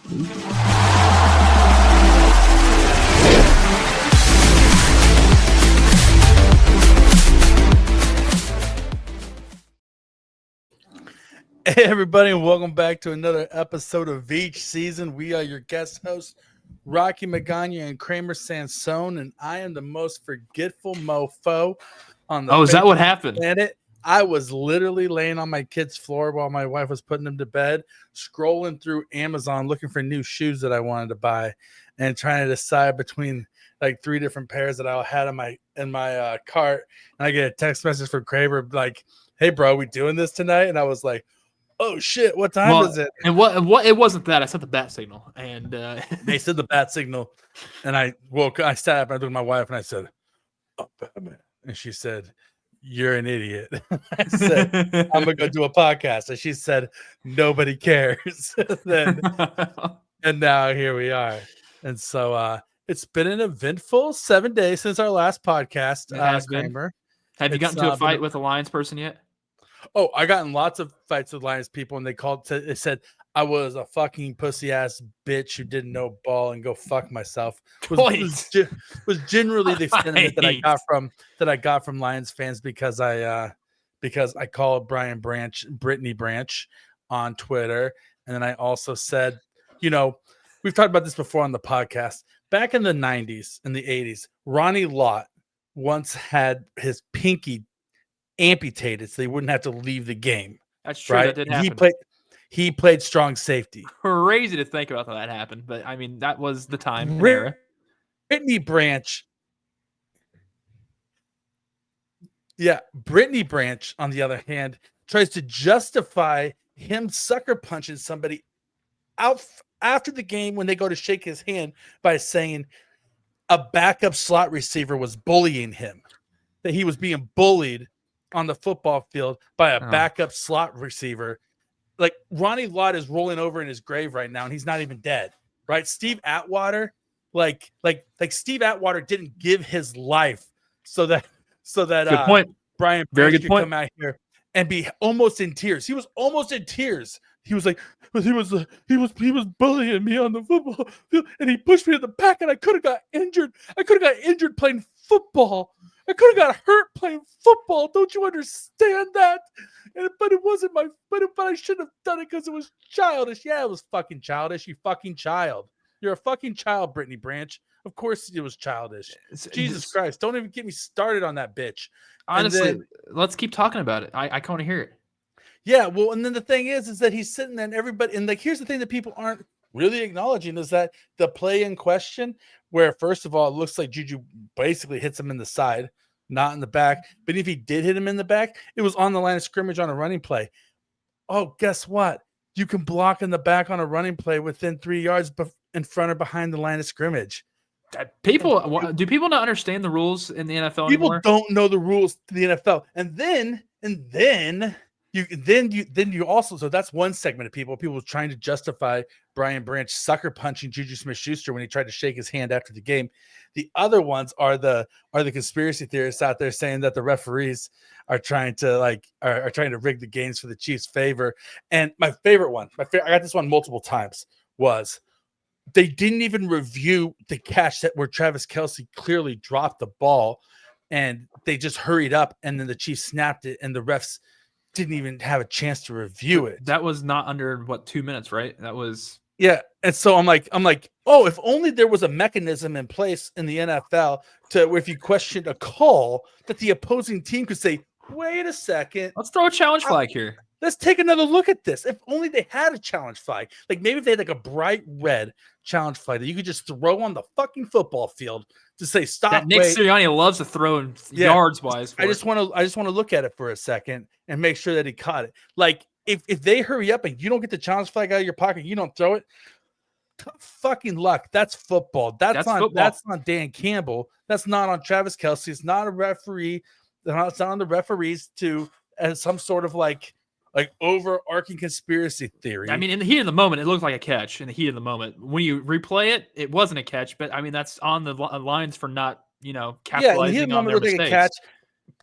Hey everybody, and welcome back to another episode of Veach Season. We are your guest hosts, Magaña and Kramer Sansone, and I am the most forgetful mofo on the is that what happened? planet. I was literally laying on my kid's floor while my wife was putting them to bed, scrolling through Amazon looking for new shoes that I wanted to buy, and trying to decide between like 3 different pairs that I had in my cart. And I get a text message from Kramer like, "Hey bro, we doing this tonight?" And I was like, "Oh shit, what time is it?" And what it wasn't that. I sent the bat signal, and they said the bat signal, and I sat up and I looked at my wife and I said, "Oh, Batman." And she said, "You're an idiot." I said, "I'm gonna go do a podcast." And she said, "Nobody cares." And now here we are. And so it's been an eventful 7 days since our last podcast. It has Kramer. Have you gotten into a fight with a Lions person yet? Oh, I got in lots of fights with Lions people, and they said I was a fucking pussy ass bitch who didn't know ball and go fuck myself. Was generally the sentiment that I got from Lions fans because I called Brittany Branch on Twitter, and then I also said, we've talked about this before on the podcast. Back in the 90s and the 80s, Ronnie Lott once had his pinky amputated so they wouldn't have to leave the game. That's true. Right? That did happen. He played strong safety. Crazy to think about that happened, but I mean that was the time and era. Brittany Branch, on the other hand, tries to justify him sucker punching somebody out after the game when they go to shake his hand by saying a backup slot receiver was bullying him, that he was being bullied on the football field by a backup slot receiver. Like Ronnie Lott is rolling over in his grave right now, and he's not even dead, right? Steve Atwater, like Steve Atwater didn't give his life so that good point. Brian Very good could point. come out here and be almost in tears. He was almost in tears. He was like, he was bullying me on the football field, and he pushed me in the back, and I could have got injured. I could have got injured playing football. I could have got hurt playing football. Don't you understand that? But it wasn't but I shouldn't have done it because it was childish. Yeah, it was fucking childish. You fucking child. You're a fucking child, Brittany Branch. Of course it was childish. Jesus Christ. Don't even get me started on that bitch. Honestly, let's keep talking about it. I want to hear it. Yeah, well, and then the thing is that he's sitting there and everybody, and like, here's the thing that people aren't really acknowledging is that the play in question, where first of all, it looks like Juju basically hits him in the side, not in the back. But if he did hit him in the back, it was on the line of scrimmage on a running play. Oh, guess what? You can block in the back on a running play within 3 yards in front or behind the line of scrimmage. Do people not understand the rules in the NFL People anymore? don't know the rules to the NFL. And then you also, so that's one segment of people trying to justify Brian Branch sucker punching Juju Smith-Schuster when he tried to shake his hand after the game. The other ones are the conspiracy theorists out there saying that the referees are trying to rig the games for the Chiefs' favor. And my favorite one, I got this one multiple times, was they didn't even review the catch where Travis Kelce clearly dropped the ball, and they just hurried up, and then the Chiefs snapped it, and the refs didn't even have a chance to review it. That was not under 2 minutes, right? That was And so I'm like, oh, if only there was a mechanism in place in the NFL to where if you questioned a call, that the opposing team could say, wait a second, let's throw a challenge flag here. Let's take another look at this. If only they had a challenge flag. Like maybe if they had like a bright red challenge flag that you could just throw on the fucking football field to say stop. That Nick Sirianni loves to throw in yards wise. I just want to look at it for a second and make sure that he caught it. Like if they hurry up and you don't get the challenge flag out of your pocket, you don't throw it. Fucking luck. That's football. That's not Dan Campbell. That's not on Travis Kelce. It's not a referee. It's not on the referees to as some sort of like overarching conspiracy theory. I mean, in the heat of the moment, it looked like a catch. In the heat of the moment, when you replay it, it wasn't a catch. But I mean, that's on the lines for not, capitalizing on their mistakes. A catch.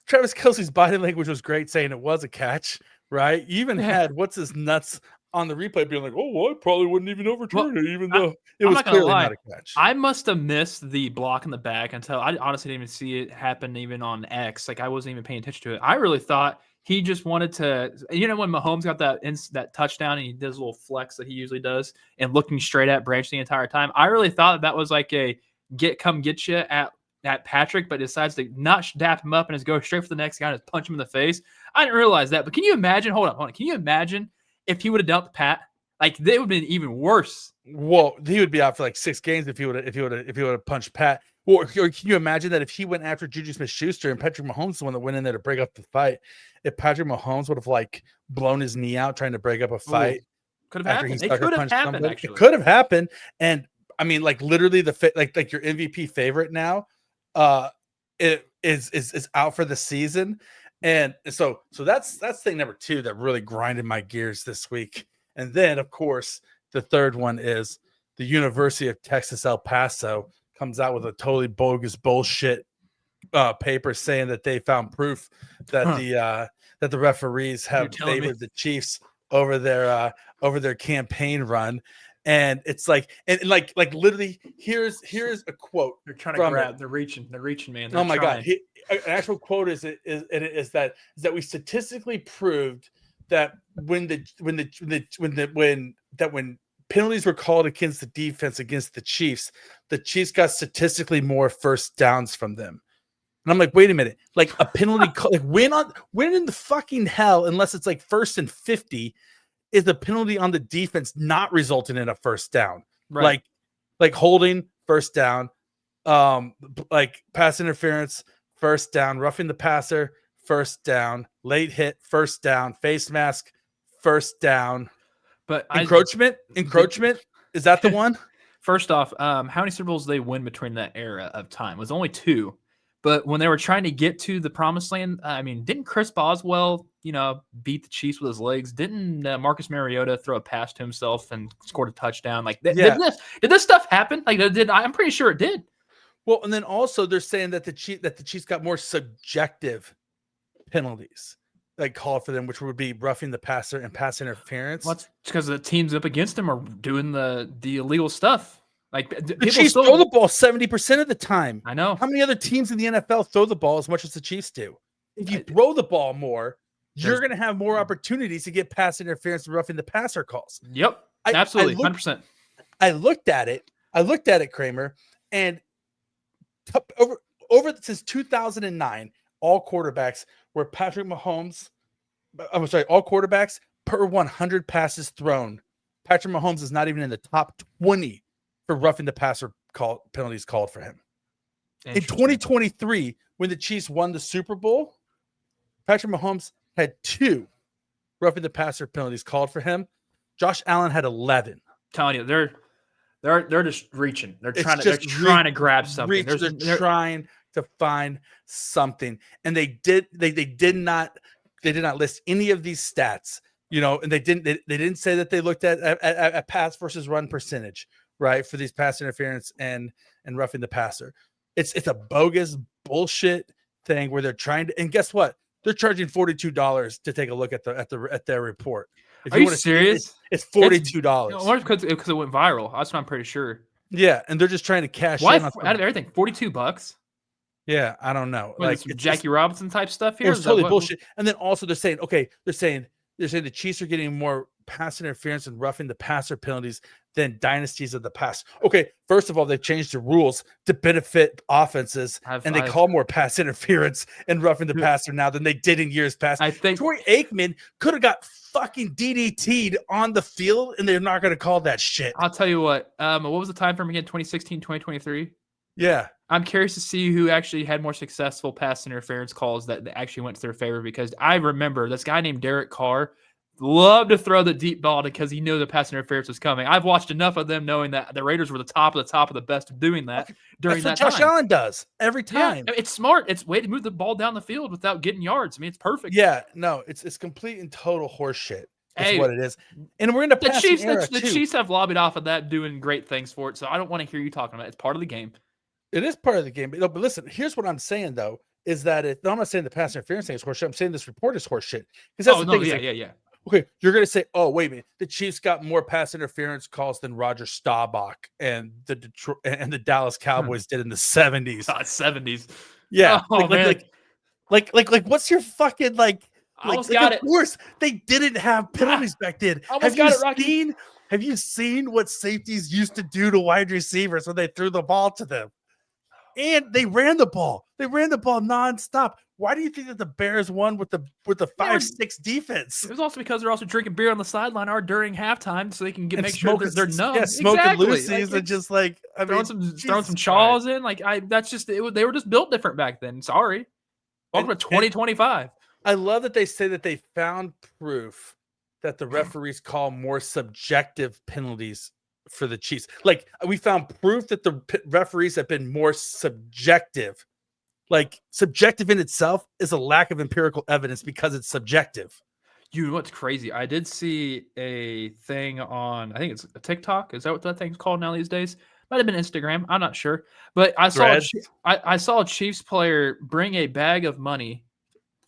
Travis Kelce's body language was great, saying it was a catch. Right? You even had what's his nuts on the replay being like, "Oh, well, I probably wouldn't even overturn it, even though it I'm was not gonna clearly lie. not a catch." I must have missed the block in the back until I honestly didn't even see it happen even on X. Like I wasn't even paying attention to it. I really thought he just wanted to, when Mahomes got that touchdown and he does a little flex that he usually does and looking straight at Branch the entire time. I really thought that was like a come get you at Patrick, but decides to not dap him up and just go straight for the next guy and just punch him in the face. I didn't realize that. But can you imagine? Hold on. Can you imagine if he would have dumped Pat? Like they would have been even worse. Well, he would be out for like 6 games if he would have punched Pat. Or can you imagine that if he went after Juju Smith-Schuster and Patrick Mahomes is the one that went in there to break up the fight, if Patrick Mahomes would have like blown his knee out trying to break up a fight? Could have happened. It could have happened. Actually, it could have happened. And I mean, like literally like your MVP favorite now, it is out for the season. And so that's thing number 2 that really grinded my gears this week. And then, of course, the third one is the University of Texas El Paso comes out with a totally bogus bullshit paper saying that they found proof that the referees have favored the Chiefs over their campaign run. And it's like, and like literally, here's a quote. They're trying to grab. They're reaching, man. Oh my God! An actual quote is that we statistically proved that when penalties were called against the defense against the Chiefs got statistically more first downs from them. And I'm like, wait a minute, like a penalty, like when in the fucking hell, unless it's like 1st and 50, is the penalty on the defense not resulting in a first down? Right. Like holding, first down, like pass interference, first down, roughing the passer, first down, late hit, first down, face mask, first down. But encroachment, is that the one? First off, how many Super Bowls did they win between that era of time? It was only 2. But when they were trying to get to the promised land, I mean, didn't Chris Boswell, beat the Chiefs with his legs? Didn't Marcus Mariota throw a pass to himself and scored a touchdown? Like, did this stuff happen? Like, I'm pretty sure it did. Well, and then also they're saying that the Chiefs got more subjective penalties, like called for them, which would be roughing the passer and pass interference. Well, it's because the teams up against them are doing the illegal stuff. Like the Chiefs throw the ball 70% of the time. I know. How many other teams in the NFL throw the ball as much as the Chiefs do? If you throw the ball more, you're going to have more opportunities to get pass interference and roughing the passer calls. Yep, absolutely, 100%. I looked at it, Kramer, and over since 2009, all quarterbacks were Patrick Mahomes. I'm sorry, all quarterbacks per 100 passes thrown. Patrick Mahomes is not even in the top 20 for roughing the passer penalties called for him. In 2023, when the Chiefs won the Super Bowl, Patrick Mahomes had 2 roughing the passer penalties called for him. Josh Allen had 11. I'm telling you, they're just reaching. They're trying to grab something. They're trying to find something, and they did not list any of these stats, and they didn't say that they looked at pass versus run percentage, right, for these pass interference and roughing the passer. It's a bogus bullshit thing where they're trying to, and guess what? They're charging $42 to take a look at their report. Are you serious? It's $42. Or because it went viral. That's what I'm pretty sure. Yeah, and they're just trying to cash in. Why out of everything? $42. Yeah, I don't know. Like some Jackie Robinson type stuff here. It's totally bullshit. And then also they're saying the Chiefs are getting more pass interference and roughing the passer penalties than dynasties of the past. Okay, first of all, they've changed the rules to benefit offenses, and they call more pass interference and roughing the passer now than they did in years past. I think Troy Aikman could have got fucking DDT'd on the field, and they're not going to call that shit. I'll tell you what. What was the time frame again? 2016, 2023? Yeah. I'm curious to see who actually had more successful pass interference calls that actually went to their favor, because I remember this guy named Derek Carr loved to throw the deep ball because he knew the pass interference was coming. I've watched enough of them knowing that the Raiders were the top of the best of doing that during that time. That's what Josh Allen does every time. Yeah, it's smart. It's a way to move the ball down the field without getting yards. I mean, it's perfect. Yeah, no, it's complete and total horseshit. That's what it is. And we're in the passing era too. The Chiefs have lobbied off of that, doing great things for it. So I don't want to hear you talking about it. It's part of the game. It is part of the game. But listen, here's what I'm saying, though, is that I'm not saying the pass interference thing is horseshit. I'm saying this report is horseshit. Because that's the thing. Okay, you're gonna say, "Oh, wait a minute, the Chiefs got more pass interference calls than Roger Staubach and the Dallas Cowboys did in the '70s." 70s. Yeah, Oh man, what's your fucking I almost Of got it. course, they didn't have penalties back then. I almost got it, Rocky. Have you seen what safeties used to do to wide receivers when they threw the ball to them? And they ran the ball. They ran the ball nonstop. Why do you think that the Bears won with the 5-6 defense? It was also because they're also drinking beer on the sideline or during halftime, so they can make sure they're numb. Yeah, smoking exactly. loosies and just throwing some chaws in. That's just they were just built different back then. Sorry. Welcome to 2025. I love that they say that they found proof that the referees call more subjective penalties for the Chiefs. Like, we found proof that the referees have been more subjective. Like, subjective in itself is a lack of empirical evidence because it's subjective. You know what's crazy? I did see a thing on, I think it's a TikTok. Is that what that thing's called now these days? Might have been Instagram. I'm not sure. But I saw a Chiefs player bring a bag of money,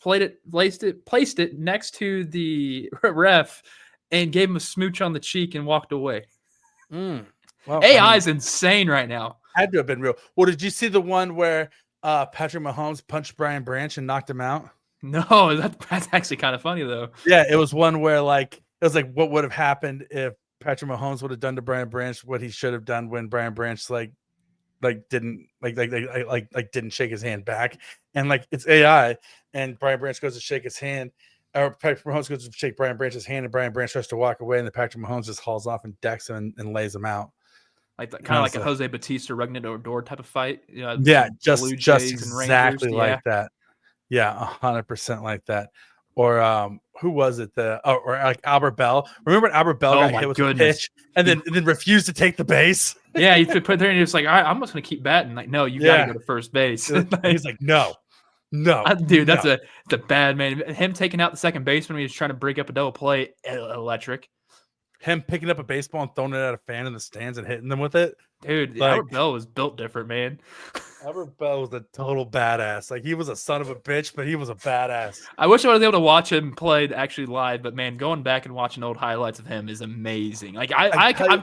placed it next to the ref, and gave him a smooch on the cheek and walked away. Well, AI is insane right now. Had to have been real. Well, did you see the one where Patrick Mahomes punched Brian Branch and knocked him out? No, that's actually kind of funny though. Yeah, it was one where it was like what would have happened if Patrick Mahomes would have done to Brian Branch what he should have done when Brian Branch didn't didn't shake his hand back, and it's AI, and Brian Branch goes to shake his hand, or Patrick Mahomes goes to shake Brian Branch's hand, and Brian Branch starts to walk away, and then Patrick Mahomes just hauls off and decks him and lays him out. Kind of like a Jose Batista Rugnet type of fight. Yeah, just exactly like that. Yeah, 100% like that. Or who was it? Or like Albert Bell. Remember when Albert Bell got hit with a pitch and then refused to take the base? Yeah, he put there and he was like, "All right, I'm just gonna keep batting." Like, no, you gotta go to first base. He's like, no, dude, that's a bad man. Him taking out the second baseman when he was trying to break up a double play, electric. Him picking up a baseball and throwing it at a fan in the stands and hitting them with it. Dude, Albert Bell was built different, man. Albert Bell was a total badass. Like, he was a son of a bitch, but he was a badass. I wish I was able to watch him play actually live, but man, going back and watching old highlights of him is amazing. Like,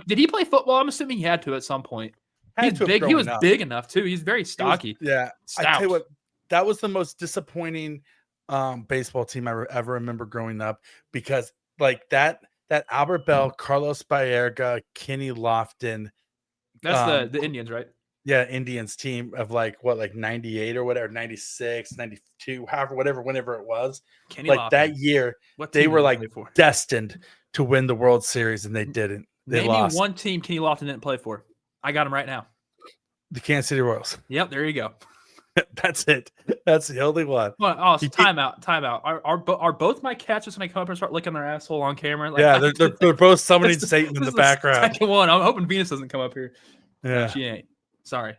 did he play football? I'm assuming he had to at some point. He's big. He was big enough too. He's very stocky. Stout. I tell you what, that was the most disappointing baseball team I ever remember growing up, because that Albert Bell, Carlos Baerga, Kenny Lofton. That's the Indians, right? Yeah, Indians team of 98 or whatever, 96, 92, whenever it was. Kenny Lofton. That year, they were destined to win the World Series, and they didn't. They lost. Name me one team Kenny Lofton didn't play for. I got him right now. The Kansas City Royals. Yep, there you go. That's it. That's the only one. Well, time out. Are both my cats just gonna come up and start licking their asshole on camera? Yeah, they're both summoning Satan in the background. Second one. I'm hoping Venus doesn't come up here. Yeah, no, she ain't. Sorry.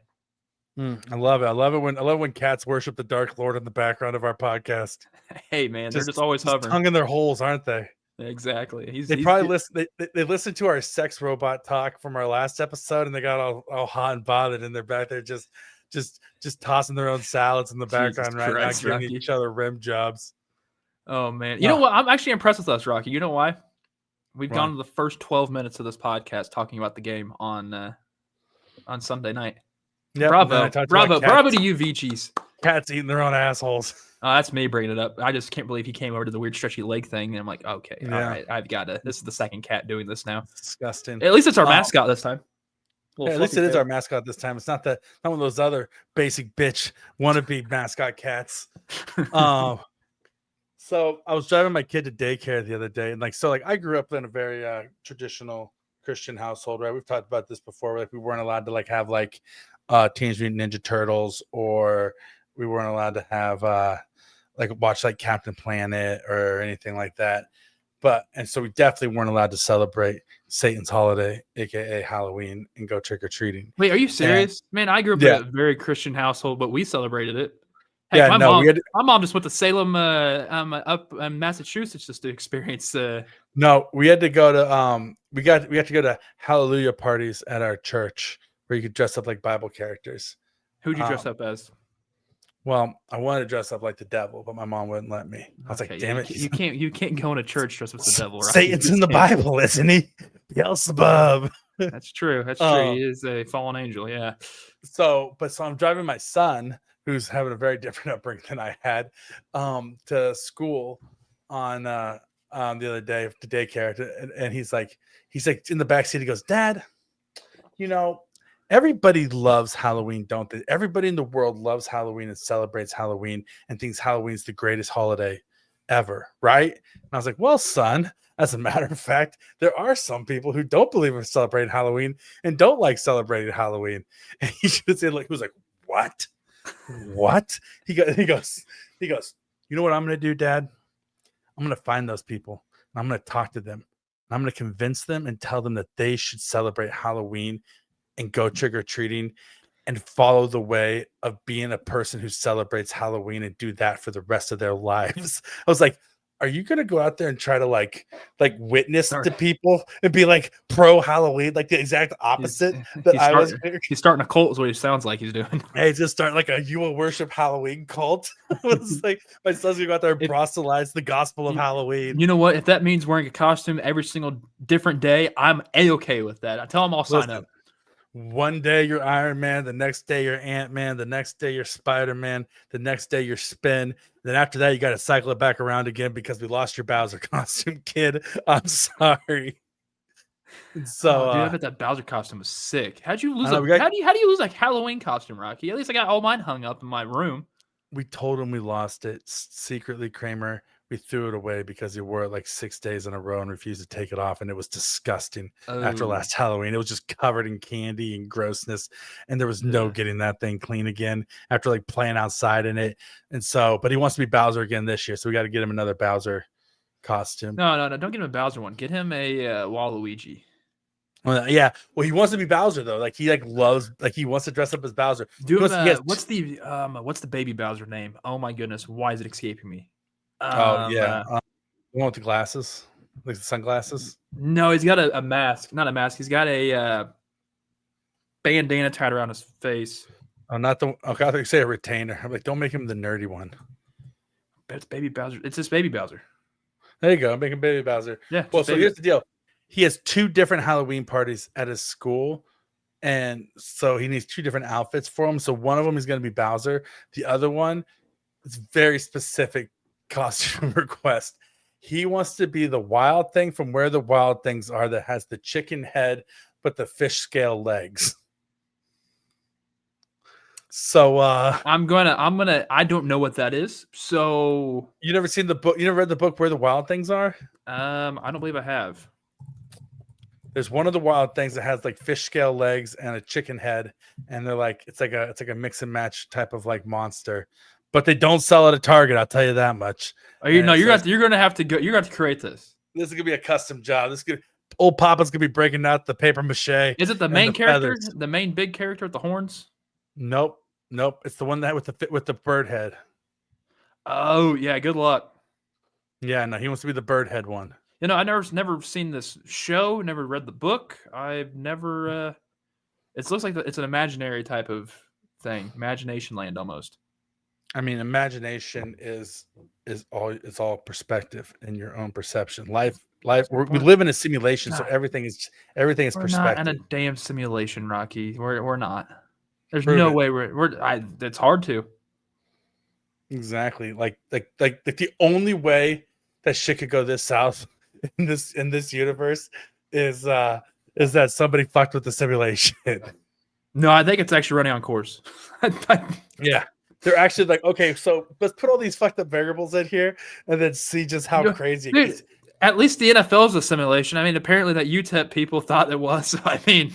I love it. I love it when cats worship the Dark Lord in the background of our podcast. Hey man, they're just always hovering. Tongue in their holes, aren't they? Exactly. They probably listen. They listened to our sex robot talk from our last episode, and they got all hot and bothered, and they're back there just tossing their own salads in the background right now, giving each other rim jobs. Oh man, you know what? I'm actually impressed with us, Rocky. You know why? We've gone to the first 12 minutes of this podcast talking about the game on Sunday night. Yep, bravo to you, Veachies. Cats eating their own assholes. That's me bringing it up. I just can't believe he came over to the weird stretchy leg thing, and I'm like, okay, all right, I've got to. This is the second cat doing this now. It's disgusting. At least it's our mascot this time. At least it is our mascot this time. It's not one of those other basic bitch wannabe mascot cats. So I was driving my kid to daycare the other day, and I grew up in a very traditional Christian household, right? We've talked about this before. We weren't allowed to have Teenage Mutant Ninja Turtles, or we weren't allowed to have watch Captain Planet or anything like that. And so we definitely weren't allowed to celebrate Satan's holiday, aka Halloween, and go trick or treating. Wait, are you serious? Man, I grew up in a very Christian household, but we celebrated it. Hey, my mom just went to Salem, up in Massachusetts, just to experience. No, we had to go to we had to go to Hallelujah parties at our church where you could dress up like Bible characters. Who'd you dress up as? Well, I wanted to dress up like the devil, but my mom wouldn't let me. I was like, damn it. You can't go into church dressed as the devil, right? Satan's in the Bible, isn't he? Beelzebub. That's true. That's true. He is a fallen angel. Yeah. So I'm driving my son, who's having a very different upbringing than I had, to school on the other day to daycare, and he's like in the back seat. He goes, Dad, everybody loves Halloween, don't they? Everybody in the world loves Halloween and celebrates Halloween and thinks Halloween's the greatest holiday ever, right? And I was like, well, son, as a matter of fact, there are some people who don't believe in celebrating Halloween and don't like celebrating Halloween. And he was like, what? What? He goes, you know what I'm going to do, Dad? I'm going to find those people and I'm going to talk to them. I'm going to convince them and tell them that they should celebrate Halloween and go trick-or-treating and follow the way of being a person who celebrates Halloween and do that for the rest of their lives. I was like, are you going to go out there and try to like witness to people and be like pro Halloween, like the exact opposite He's starting a cult is what he sounds like he's doing. Hey, he's just starting like a you will worship Halloween cult. It's like my son's gonna go out there and proselytize the gospel of Halloween. You know what? If that means wearing a costume every single different day, I'm A-okay with that. I tell him I'll sign up. One day you're Iron Man, the next day you're Ant-Man, the next day you're Spider-Man, the next day you're Spin. Then after that, you got to cycle it back around again because we lost your Bowser costume, kid. I'm sorry. So, dude, I bet that Bowser costume was sick. How'd you lose? How do you lose a Halloween costume, Rocky? At least I got all mine hung up in my room. We told him we lost it secretly, Kramer. We threw it away because he wore it like 6 days in a row and refused to take it off. And it was disgusting after last Halloween. It was just covered in candy and grossness. And there was no getting that thing clean again after like playing outside in it. And so, but he wants to be Bowser again this year. So we got to get him another Bowser costume. No. Don't get him a Bowser one. Get him a Waluigi. Well, yeah. Well, he wants to be Bowser though. Like he loves, like he wants to dress up as Bowser. What's the baby Bowser name? Oh my goodness. Why is it escaping me? The one with the glasses, like the sunglasses. No, he's got a mask. Not a mask. He's got a bandana tied around his face. Oh, not the. Okay, I thought you say a retainer. I'm like, don't make him the nerdy one. But it's Baby Bowser. It's just Baby Bowser. There you go. Make him Baby Bowser. Yeah. Well, so here's the deal. He has 2 different Halloween parties at his school, and so he needs 2 different outfits for him. So one of them is going to be Bowser. The other one is very specific costume request. He wants to be the Wild Thing from Where the Wild Things Are that has the chicken head but the fish scale legs. So I don't know what that is. So you never seen the book? You never read the book Where the Wild Things Are? I don't believe I have. There's one of the Wild Things that has like fish scale legs and a chicken head, and they're like it's like a mix and match type of like monster. But they don't sell it at Target. I'll tell you that much. You're gonna have to go. You're gonna have to create this. This is gonna be a custom job. Old Papa's gonna be breaking out the paper mache. Is it the main character? Feathers. The main big character with the horns? Nope. It's the one that with the bird head. Oh yeah. Good luck. Yeah, no, he wants to be the bird head one. I never seen this show. Never read the book. I've never. It looks like it's an imaginary type of thing. Imagination land almost. I mean, imagination is all perspective and your own perception. Life. We live in a simulation, so everything is perspective. Not in a damn simulation, Rocky. We're not. There's no way it's hard to. Exactly. Like the only way that shit could go this south in this universe is that somebody fucked with the simulation. No, I think it's actually running on course. Yeah. They're actually like, okay, so let's put all these fucked up variables in here and then see just how crazy it is. At least the NFL is a simulation. I mean, apparently that UTEP people thought it was. So, I mean.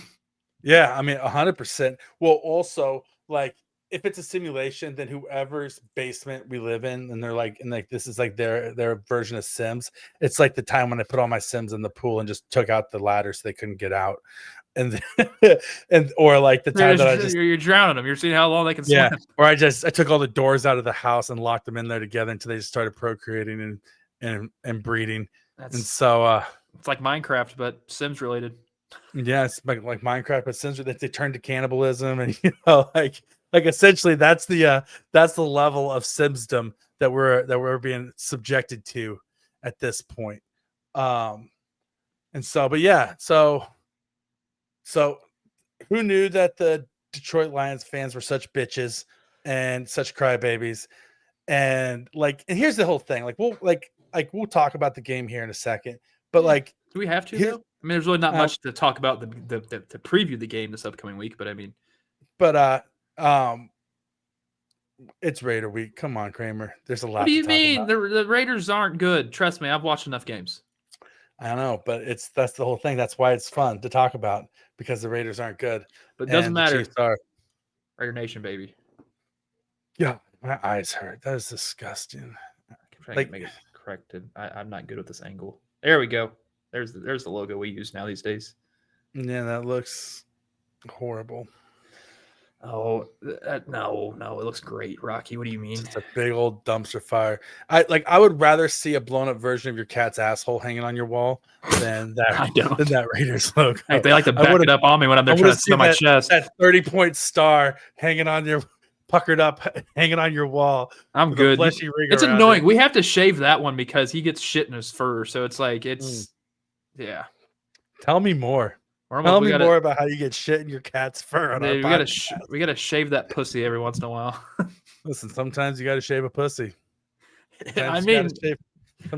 Yeah, I mean, 100%. Well, also, like, if it's a simulation, then whoever's basement we live in, and they're like, and like this is like their version of Sims. It's like the time when I put all my Sims in the pool and just took out the ladder so they couldn't get out. And or like the time that you're drowning them. You're seeing how long they can swim. Yeah. Or I took all the doors out of the house and locked them in there together until they just started procreating and breeding. And so it's like Minecraft, but Sims related. Yeah, it's like Minecraft, but Sims they turned to cannibalism and like like essentially that's the level of simsdom that we're being subjected to at this point. And so, but yeah, so who knew that the Detroit Lions fans were such bitches and such crybabies? And here's the whole thing. We'll talk about the game here in a second, but do we have to though? I mean, there's really not much to talk about to preview the game this upcoming week, but I mean, it's Raider week. Come on, Kramer. There's a lot. What do you to talk mean? about. The Raiders aren't good. Trust me, I've watched enough games. I don't know, but that's the whole thing. That's why it's fun to talk about, because the Raiders aren't good. But it doesn't matter. The Chiefs are. Raider Nation, baby. Yeah, my eyes hurt. That is disgusting. I'm trying to make it corrected. I'm not good with this angle. There we go. There's the logo we use now these days. Yeah, that looks horrible. Oh, no, it looks great, Rocky. What do you mean? It's a big old dumpster fire. I would rather see a blown up version of your cat's asshole hanging on your wall than that Raiders logo. Like, they like to back it up on me when I'm there trying to smell my chest. That 30-point star hanging on your puckered up, hanging on your wall. I'm good. It's annoying. We have to shave that one because he gets shit in his fur. So it's like yeah. Tell me more. Tell me more about how you get shit in your cat's fur. We gotta shave that pussy every once in a while. Listen, sometimes you gotta shave a pussy. I mean,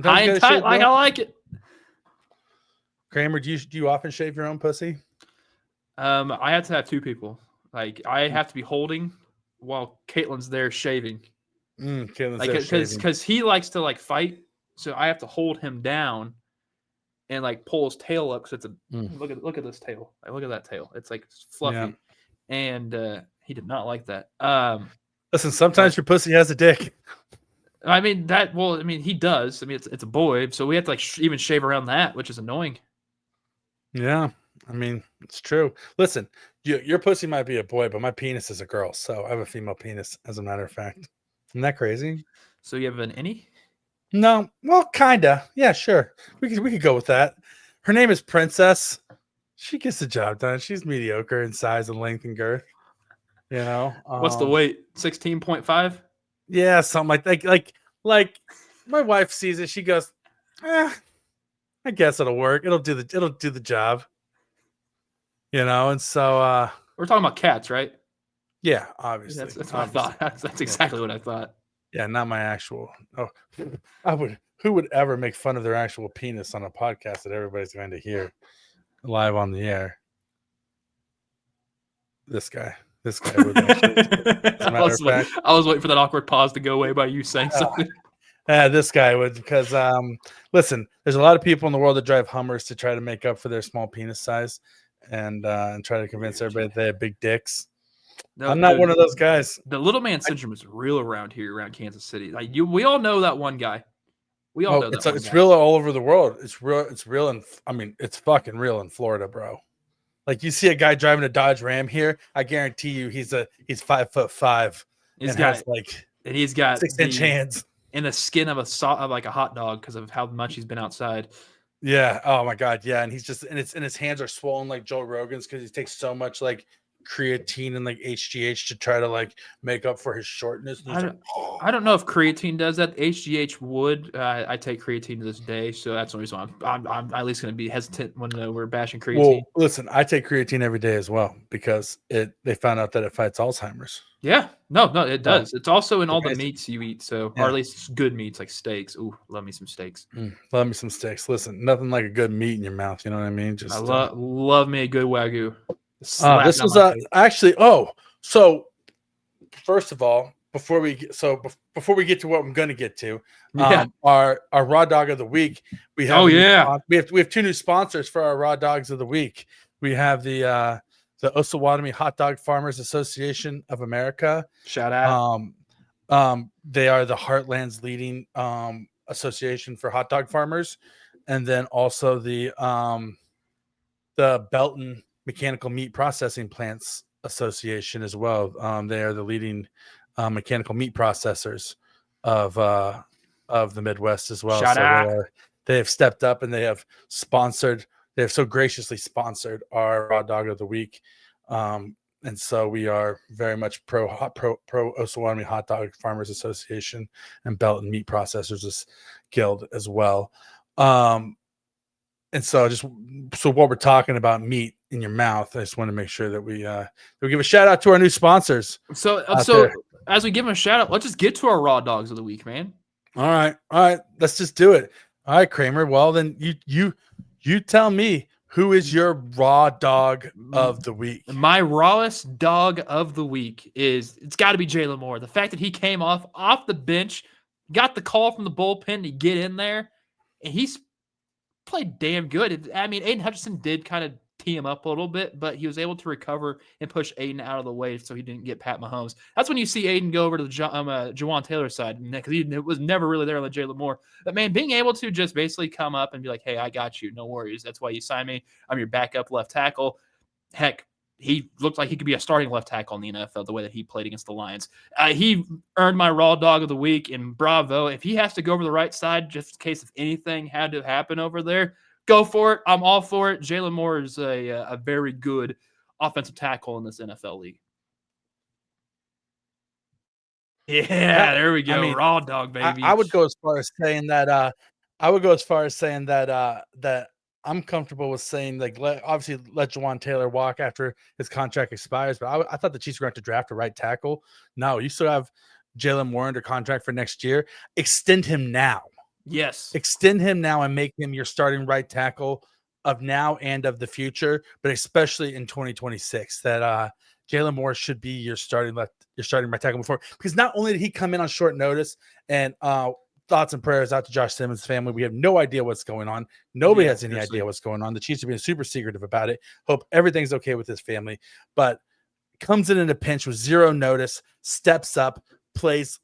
high and tight, like I like it. Kramer, do you often shave your own pussy? I have to have two people. Like I have to be holding while Caitlin's there shaving. Because he likes to fight, so I have to hold him down and pull his tail up. Because it's look at this tail. Look at that tail. It's fluffy, and he did not like that. Listen, sometimes your pussy has a dick. I mean he does. I mean it's a boy, so we have to even shave around that, which is annoying. Yeah, I mean it's true. Listen, your pussy might be a boy, but my penis is a girl, so I have a female penis. As a matter of fact, isn't that crazy? So you have an innie? No, well, kinda. Yeah, sure. We could go with that. Her name is Princess. She gets the job done. She's mediocre in size and length and girth. You know, what's the weight? 16.5. Yeah, something like that. Like my wife sees it, she goes, I guess it'll work. It'll do the job. You know, and so we're talking about cats, right? Yeah, obviously. That's what I thought. That's exactly what I thought. Yeah, not my actual. Oh, who would ever make fun of their actual penis on a podcast that everybody's going to hear live on the air? This guy would actually. I was waiting for that awkward pause to go away by you saying something. This guy would, because listen, there's a lot of people in the world that drive Hummers to try to make up for their small penis size and try to convince everybody that they have big dicks. No, I'm not one of those guys. The little man syndrome is real around Kansas City. We all know that one guy. We all know that. It's real all over the world. It's real, and I mean, it's fucking real in Florida, bro. Like, you see a guy driving a Dodge Ram here, I guarantee you he's 5'5". He's got 6-inch hands and the skin of a hot dog because of how much he's been outside. Yeah. Oh my God. Yeah. And his hands are swollen like Joe Rogan's because he takes so much creatine and HGH to try to make up for his shortness. I don't know if creatine does that. HGH would. I take creatine to this day, so that's the reason why I'm at least going to be hesitant when we're bashing creatine. Well, listen, I take creatine every day as well because they found out that it fights Alzheimer's. Yeah, no, it does. It's also in all the meats you eat, or at least good meats like steaks. Ooh, love me some steaks. Love me some steaks. Listen, nothing like a good meat in your mouth. You know what I mean? I love me a good Wagyu. This was actually. So first of all, before we get to what I'm going to get to, our raw dog of the week, we have. We have two new sponsors for our raw dogs of the week. We have the Osawatomie Hot Dog Farmers Association of America. Shout out. They are the Heartland's leading association for hot dog farmers, and then also the Belton Mechanical Meat Processing Plants Association as well. They are the leading mechanical meat processors of the Midwest as well. Shout out. They have stepped up and they have so graciously sponsored our raw dog of the week. And so we are very much pro Osawatomie Hot Dog Farmers Association and Belton Meat Processors Guild as well. And so what we're talking about meat in your mouth, I just want to make sure that we give a shout out to our new sponsors. So as we give them a shout out, let's just get to our raw dogs of the week, man. All right, let's just do it. All right, Kramer. Well, then you tell me, who is your raw dog of the week? My rawest dog of the week it's got to be Jalen Moore. The fact that he came off the bench, got the call from the bullpen to get in there, and he's played damn good. I mean, Aiden Hutchinson did kind of tee him up a little bit, but he was able to recover and push Aiden out of the way so he didn't get Pat Mahomes. That's when you see Aiden go over to the Juwan Taylor side, because he was never really there on the Jalen Moore. But, man, being able to just basically come up and be like, hey, I got you. No worries. That's why you signed me. I'm your backup left tackle. Heck, he looked like he could be a starting left tackle in the NFL the way that he played against the Lions. He earned my raw dog of the week, and bravo. If he has to go over the right side just in case if anything had to happen over there, go for it. I'm all for it. Jalen Moore is a very good offensive tackle in this NFL league. Yeah, there we go. I mean, raw dog, baby. I would go as far as saying that that I'm comfortable with saying, like, obviously let Juwan Taylor walk after his contract expires, but I thought the Chiefs were going to draft a right tackle. No, you still have Jalen Moore under contract for next year. Extend him now. Yes. Extend him now and make him your starting right tackle of now and of the future, but especially in 2026, that Jalen Moore should be your starting right tackle before, because not only did he come in on short notice, and thoughts and prayers out to Josh Simmons' family. We have no idea what's going on. Nobody has any idea what's going on. The Chiefs are being super secretive about it. Hope everything's okay with his family, but comes in a pinch with zero notice, steps up, plays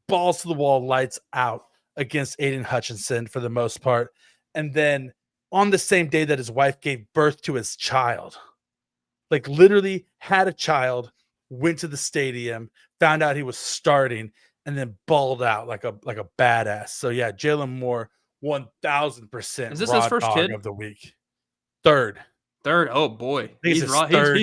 balls to the wall, lights out against Aiden Hutchinson for the most part. And then on the same day that his wife gave birth to his child, like literally had a child, went to the stadium, found out he was starting, and then balled out like a badass. So yeah, Jalen Moore, 1,000%. Is this his first kid of the week? Third. Oh boy, he's been raw dogging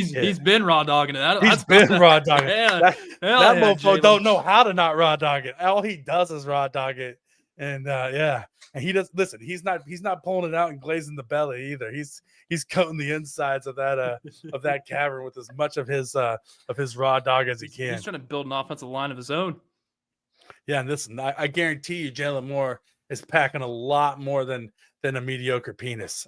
it. He's been raw dogging. That mofo don't know how to not raw dog it. All he does is raw dog it, and and he does. Listen, he's not pulling it out and glazing the belly either. He's coating the insides of that cavern with as much of his raw dog as he can. He's trying to build an offensive line of his own. Yeah, and listen, I guarantee you, Jalen Moore is packing a lot more than a mediocre penis.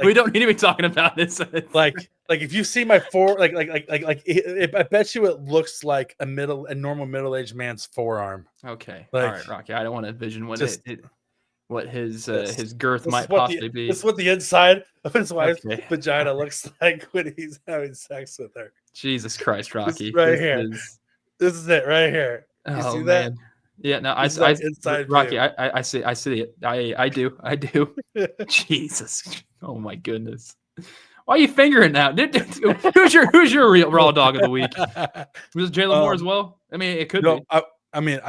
We don't need to be talking about this. like if you see my I bet you it looks like a normal middle-aged man's forearm. Okay, all right, Rocky. I don't want to envision what his girth might possibly be. This is what the inside of his wife's vagina looks like when he's having sex with her. Jesus Christ, Rocky! This is it right here. You see that? Man. Yeah, no, I Rocky, I see it. I do. Jesus. Oh my goodness. Why are you fingering now? Who's your real raw dog of the week? Was it Jalen Moore as well? I mean, it could be. I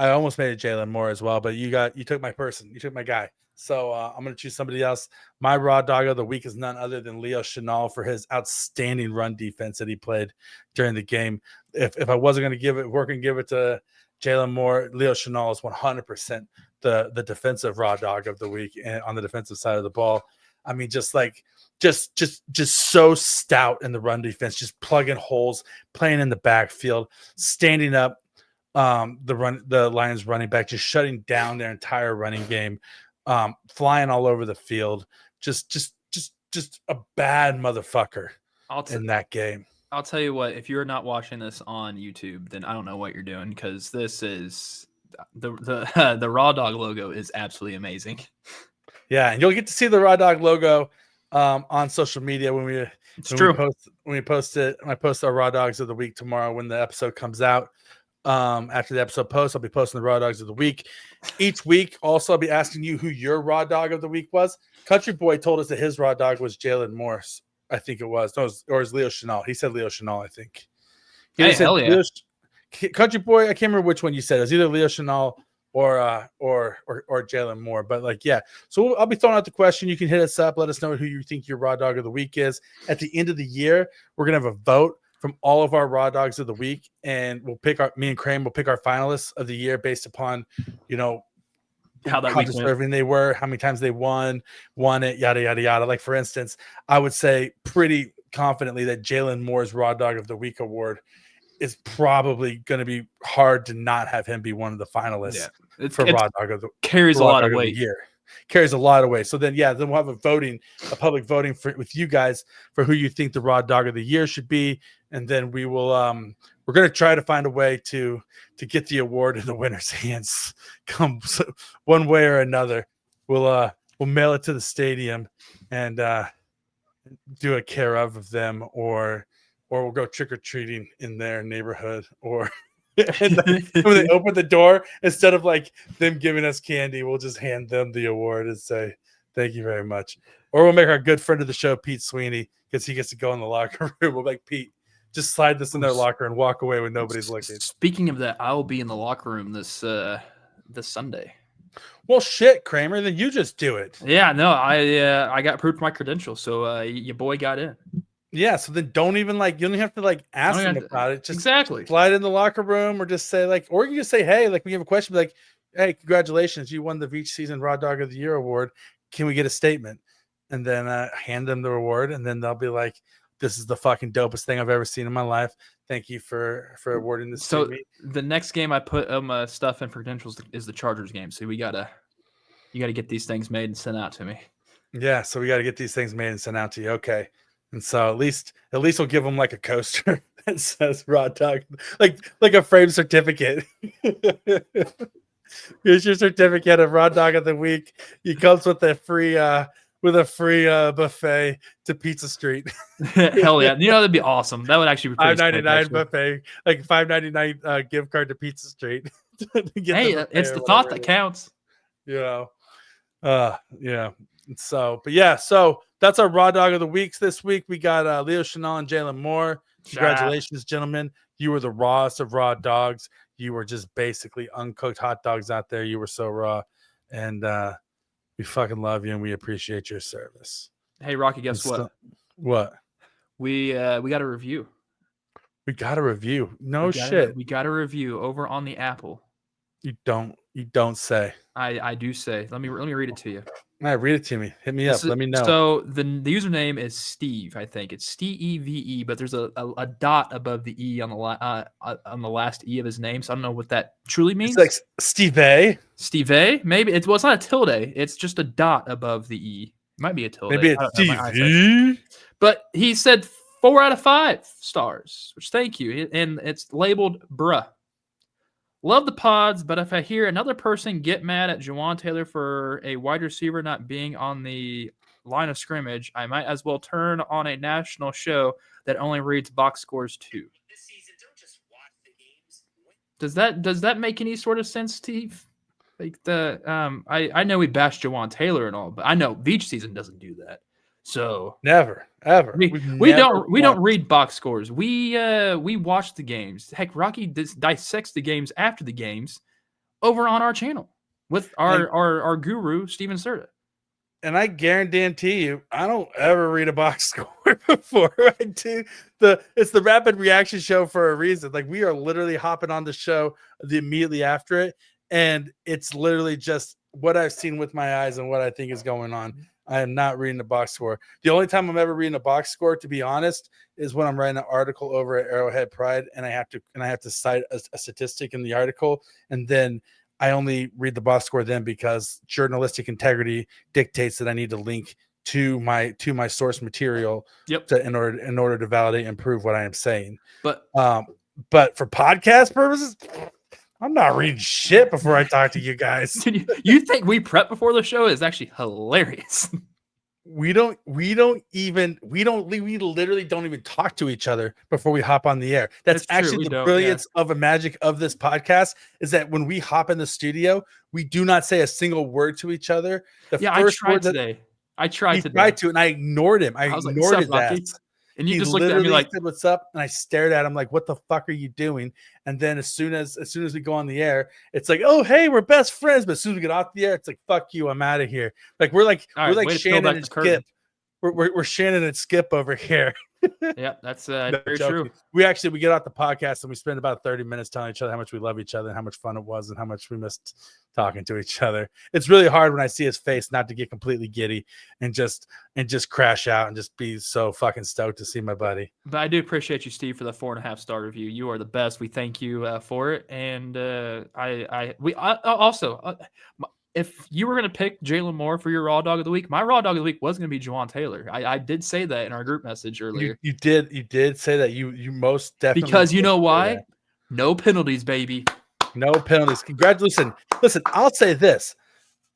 almost made it Jalen Moore as well, but you took my person. You took my guy. So I'm going to choose somebody else. My raw dog of the week is none other than Leo Chenal for his outstanding run defense that he played during the game. If I wasn't going to give it to Jalen Moore, Leo Chenal is 100% the defensive raw dog of the week, and on the defensive side of the ball. I mean, just so stout in the run defense, just plugging holes, playing in the backfield, standing up the Lions running back, just shutting down their entire running game, flying all over the field, just a bad motherfucker in that game. I'll tell you what, if you're not watching this on YouTube, then I don't know what you're doing, because this is the Raw Dog logo is absolutely amazing. Yeah, and you'll get to see the Raw Dog logo on social media when we post it. I post our Raw Dogs of the week tomorrow when the episode comes out. After the episode posts, I'll be posting the Raw Dogs of the week. Each week, also, I'll be asking you who your Raw Dog of the week was. Country Boy told us that his Raw Dog was Jalen Morris. I think it was. No, or it was Leo Chenal. He said Leo Chenal, I think. Hell yeah. Country Boy, I can't remember which one you said. It was either Leo Chenal or Jalen Moore. But yeah. So I'll be throwing out the question. You can hit us up. Let us know who you think your raw dog of the week is. At the end of the year, we're gonna have a vote from all of our Raw Dogs of the week, and me and Krame will pick our finalists of the year based upon, how deserving they were, how many times they won it, yada, yada, yada. Like, for instance, I would say pretty confidently that Jalen Moore's Raw Dog of the Week award is probably going to be hard to not have him be one of the finalists for Raw Dog of the carries a lot of weight. Carries a lot of weight. So then, then we'll have a public voting with you guys for who you think the Raw Dog of the Year should be, and then we will we're going to try to find a way to get the award in the winner's hands. Come one way or another, we'll mail it to the stadium and do a care of them, or we'll go trick-or-treating in their neighborhood, or and when they open the door, instead of like them giving us candy, we'll just hand them the award and say thank you very much. Or we'll make our good friend of the show, Pete Sweeney, because he gets to go in the locker room. We'll make Pete just slide this in their locker and walk away when nobody's looking. Speaking of that, I'll be in the locker room this Sunday. Well, shit, Kramer, then you just do it. Yeah, no, I got approved for my credentials, so your boy got in. Yeah, so then don't even you don't have to ask them about it. Just exactly slide in the locker room, or just say or you just say, hey, we have a question, be hey, congratulations, you won the Veach Season Raw Dog of the Year award. Can we get a statement? And then hand them the award, and then they'll be like, this is the fucking dopest thing I've ever seen in my life. Thank you for awarding this to me. The next game I put my stuff in for credentials is the Chargers game. So you gotta get these things made and sent out to me. Yeah, so we got to get these things made and sent out to you. Okay. And so at least we'll give them a coaster that says Raw Dog, like a framed certificate. Here's your certificate of Raw Dog of the Week. It comes with a free buffet to Pizza Street. Hell yeah! That'd be awesome. That would actually be $5.99 buffet, $5.99 gift card to Pizza Street. Hey, it's the thought that counts. Yeah. So that's our Raw Dog of the Weeks this week. We got Leo Chanel and Jalen Moore. Congratulations, gentlemen. You were the rawest of raw dogs. You were just basically uncooked hot dogs out there. You were so raw. And we fucking love you, and we appreciate your service. Hey, Rocky, guess what? What? We got a review. We got a review. Shit. We got a review over on the Apple. You don't say. I do say. Let me read it to you. All right, read it to me. Hit me up. Let me know. So the username is Steve. I think it's Steve, but there's a dot above the E on the last E of his name. So I don't know what that truly means. It's like Steve A. Steve A. Maybe it's not a tilde. It's just a dot above the E. It might be a tilde. Maybe it's Steve. But he said 4 out of 5 stars, which thank you. And it's labeled bruh. Love the pods, but if I hear another person get mad at Juwan Taylor for a wide receiver not being on the line of scrimmage, I might as well turn on a national show that only reads box scores too. Does that make any sort of sense, Steve? I know we bashed Juwan Taylor and all, but I know Veach season doesn't do that. So never, ever. We don't read box scores. We watch the games. Heck, Rocky dissects the games after the games over on our channel with our guru Steven Serta. And I guarantee you, I don't ever read a box score before I do. It's the rapid reaction show for a reason. We are literally hopping on the show immediately after it, and it's literally just what I've seen with my eyes and what I think is going on. I am not reading the box score. The only time I'm ever reading a box score, to be honest, is when I'm writing an article over at Arrowhead Pride, and I have to cite a statistic in the article, and then I only read the box score then because journalistic integrity dictates that I need to link to my source material in order to validate and prove what I am saying. But for podcast purposes, I'm not reading shit before I talk to you guys. You think we prep before the show? Is actually hilarious. We literally don't even talk to each other before we hop on the air. That's actually the brilliance of the magic of this podcast, is that when we hop in the studio, we do not say a single word to each other. I tried today. I tried to, and I ignored him. I ignored his ass. And you just looked at me like, said, "What's up?" And I stared at him like, "What the fuck are you doing?" And then as soon as we go on the air, it's like, "Oh, hey, we're best friends." But as soon as we get off the air, it's like, "Fuck you, I'm out of here." We're like Shannon and Skip. We're Shannon and Skip over here. Yeah, that's No, very joking. true. We get off the podcast and we spend about 30 minutes telling each other how much we love each other and how much fun it was and how much we missed talking to each other. It's really hard when I see his face not to get completely giddy and just crash out and just be so fucking stoked to see my buddy. But I do appreciate you, Steve, for the 4.5-star review. You are the best. We thank you for it. And if you were going to pick Jalen Moore for your raw dog of the week, my raw dog of the week was going to be Juwan Taylor. I did say that in our group message earlier. You did say that. You most definitely, because you know why? That. No penalties, baby. No penalties. Congratulations. Listen, I'll say this.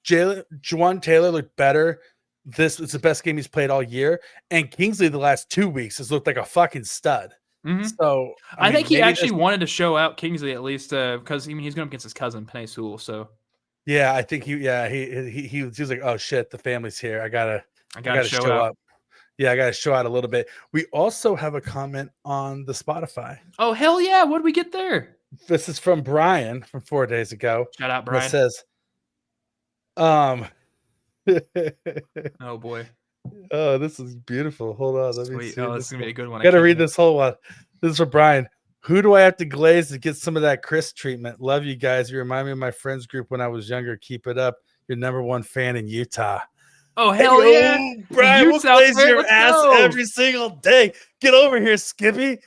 Juwan Taylor looked better. This was the best game he's played all year. And Kingsley the last 2 weeks has looked like a fucking stud. Mm-hmm. So I think he actually wanted to show out Kingsley at least because he's going up against his cousin Penei Sewell. So yeah, I think he was like, oh shit, the family's here. I gotta show up. Yeah, I gotta show out a little bit. We also have a comment on the Spotify. Oh hell yeah! What did we get there? This is from Brian from 4 days ago. Shout out, Brian. It says, oh boy. Oh, this is beautiful. Hold on. Let me see. Oh, this is going to be a good one. Got to read this whole one. This is for Brian. Who do I have to glaze to get some of that Chris treatment? Love you guys. You remind me of my friends group when I was younger. Keep it up. Your #1 fan in Utah. Oh, hell yeah. Brian, we'll glaze your ass every single day. Get over here, Skippy.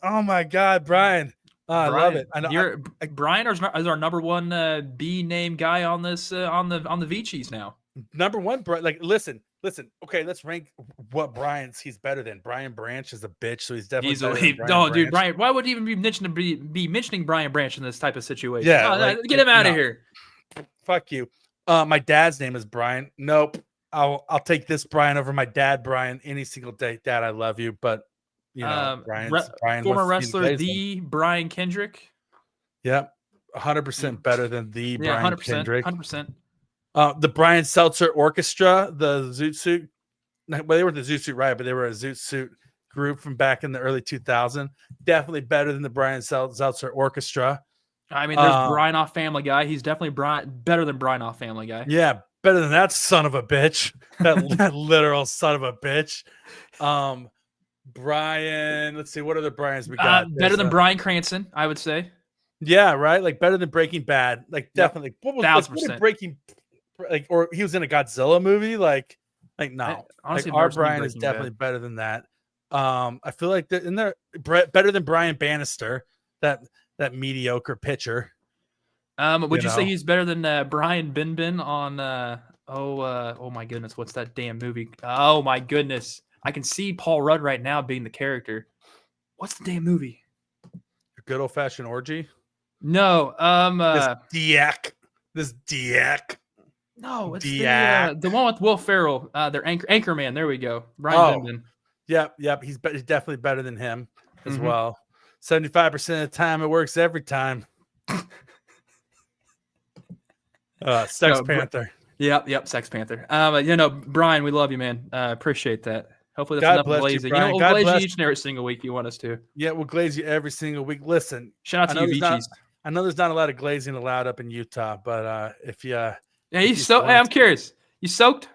Oh, my God, Brian. I love it. I know. Brian is our #1 B name guy on this on the Veachies now. #1, like listen. Okay, let's rank what he's better than. Brian Branch is a bitch, so he's definitely dude, Brian. Why would he even be mentioning Brian Branch in this type of situation? Yeah, get him out of here. Fuck you. My dad's name is Brian. Nope. I'll take this Brian over my dad, Brian, any single day. Dad, I love you, but you know, Brian, former wrestler, the Brian Kendrick. Yep, 100% better than the Brian 100%, Kendrick. 100%. The Brian Seltzer Orchestra, the Zoot Suit. Well, they were the Zoot Suit Riot, but they were a Zoot Suit group from back in the early 2000s. Definitely better than the Brian Seltzer Orchestra. I mean, there's Brian off Family Guy. He's definitely better than Brian off Family Guy. Yeah, better than that son of a bitch. That literal son of a bitch. Brian, let's see, what other Brians we got? Better than Bryan Cranston, I would say. Yeah, right. Like better than Breaking Bad. Like definitely. What was 1000%. Breaking? Like, or he was in a Godzilla movie. Like no. Honestly, like, our Brian is definitely better than that. I feel like in there better than Brian Bannister. That mediocre pitcher. Would you say he's better than Brian Bin on? Oh my goodness, what's that damn movie? Oh my goodness. I can see Paul Rudd right now being the character. What's the damn movie? Good old fashioned orgy. No. This Diak. No, it's the one with Will Ferrell. They're Anchorman. There we go. Brian Bin. Yep. He's definitely better than him as well. 75% of the time, it works every time. Sex Panther. Yep. Sex Panther. Brian, we love you, man. Appreciate that. Hopefully that's enough glazing. We'll glaze you each and every single week if you want us to. Yeah, we'll glaze you every single week. Listen, shout out to you, Veachies. I know there's not a lot of glazing allowed up in Utah, but if you I'm curious. You soaked?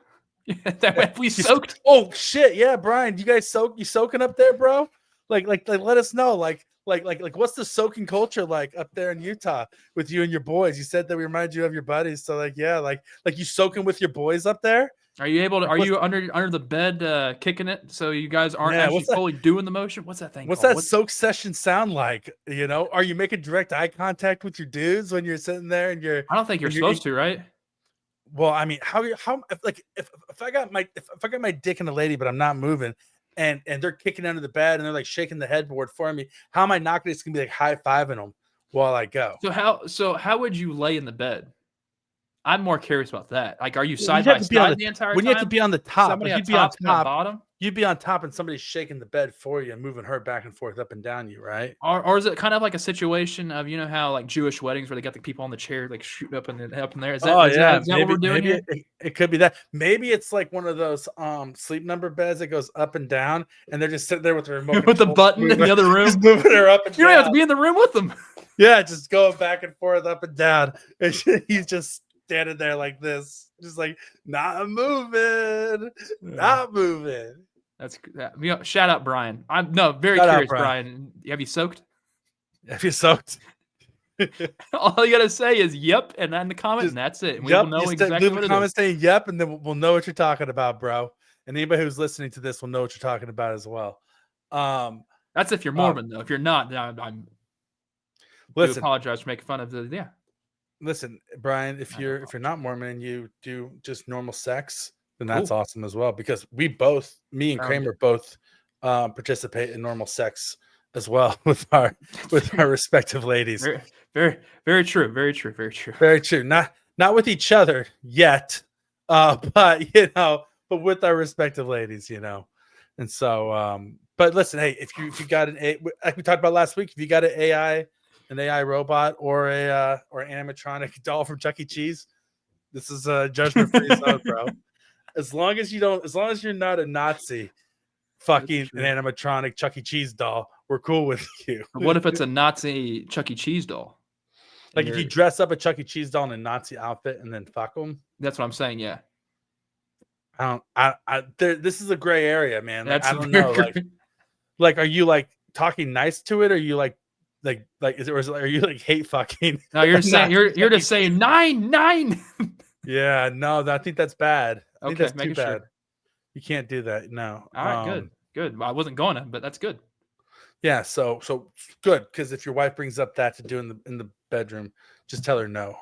Soaked? Oh shit, yeah, Brian, you guys you soaking up there, bro? Like let us know. Like what's the soaking culture like up there in Utah with you and your boys? You said that we remind you of your buddies. So like you soaking with your boys up there? Are you able to? Are you under the bed kicking it so you guys aren't actually fully doing the motion? What's that thing? What's that soak session sound like? You know, are you making direct eye contact with your dudes when you're sitting there and you're? I don't think you're supposed to, right? Well, I mean, how if I got my dick in a lady but I'm not moving and they're kicking under the bed and they're like shaking the headboard for me, how am I not going to be like high-fiving them while I go? So how would you lay in the bed? I'm more curious about that. Like, are you side by side the entire time? When you have to be on the top, you'd be on top, bottom. You'd be on top, and somebody's shaking the bed for you and moving her back and forth up and down you, right? Or is it kind of like a situation of how like Jewish weddings where they got the people on the chair like shooting up in there? Is that what we're doing here? It could be that. Maybe it's like one of those sleep number beds that goes up and down, and they're just sitting there with the remote with the button in the other room, just moving her up and down. You don't have to be in the room with them. Yeah, just going back and forth, up and down. And he's just standing there like this, just like not moving. Shout out Brian. I'm very Shout out, curious, Brian. Brian. Have you soaked? Have you soaked? All you gotta say is "yep" and then the comment, and that's it. And we will know exactly leave what a it comment is. saying "yep," and then we'll know what you're talking about, bro. And anybody who's listening to this will know what you're talking about as well. That's if you're Mormon, though. If you're not, then I'm do apologize for making fun of the Listen, Brian, if you're not Mormon and you do just normal sex, then that's awesome as well. Because me and Kramer both participate in normal sex as well with our respective ladies. Very, very, very true. Very true. Very true. Very true. Not with each other yet, but but with our respective ladies, And so, but listen, hey, if you got like we talked about last week, if you got an AI robot or an animatronic doll from Chuck E. Cheese, this is a judgment-free zone, bro. As long as you're not a Nazi fucking an animatronic Chuck E. Cheese doll, we're cool with you. But what if it's a Nazi Chuck E. Cheese doll? Like if you dress up a Chuck E. Cheese doll in a Nazi outfit and then fuck them? That's what I'm saying, yeah. This is a gray area, man. Like, That's I don't know. Like, are you like talking nice to it? Or are you like are you like hate fucking? No, you're saying you're just saying 9. Yeah, no, I think that's bad. I think that's too bad. Sure. You can't do that. No. All right, good. Well, I wasn't going to, but that's good. Yeah, so good, because if your wife brings up that to do in the bedroom, just tell her no.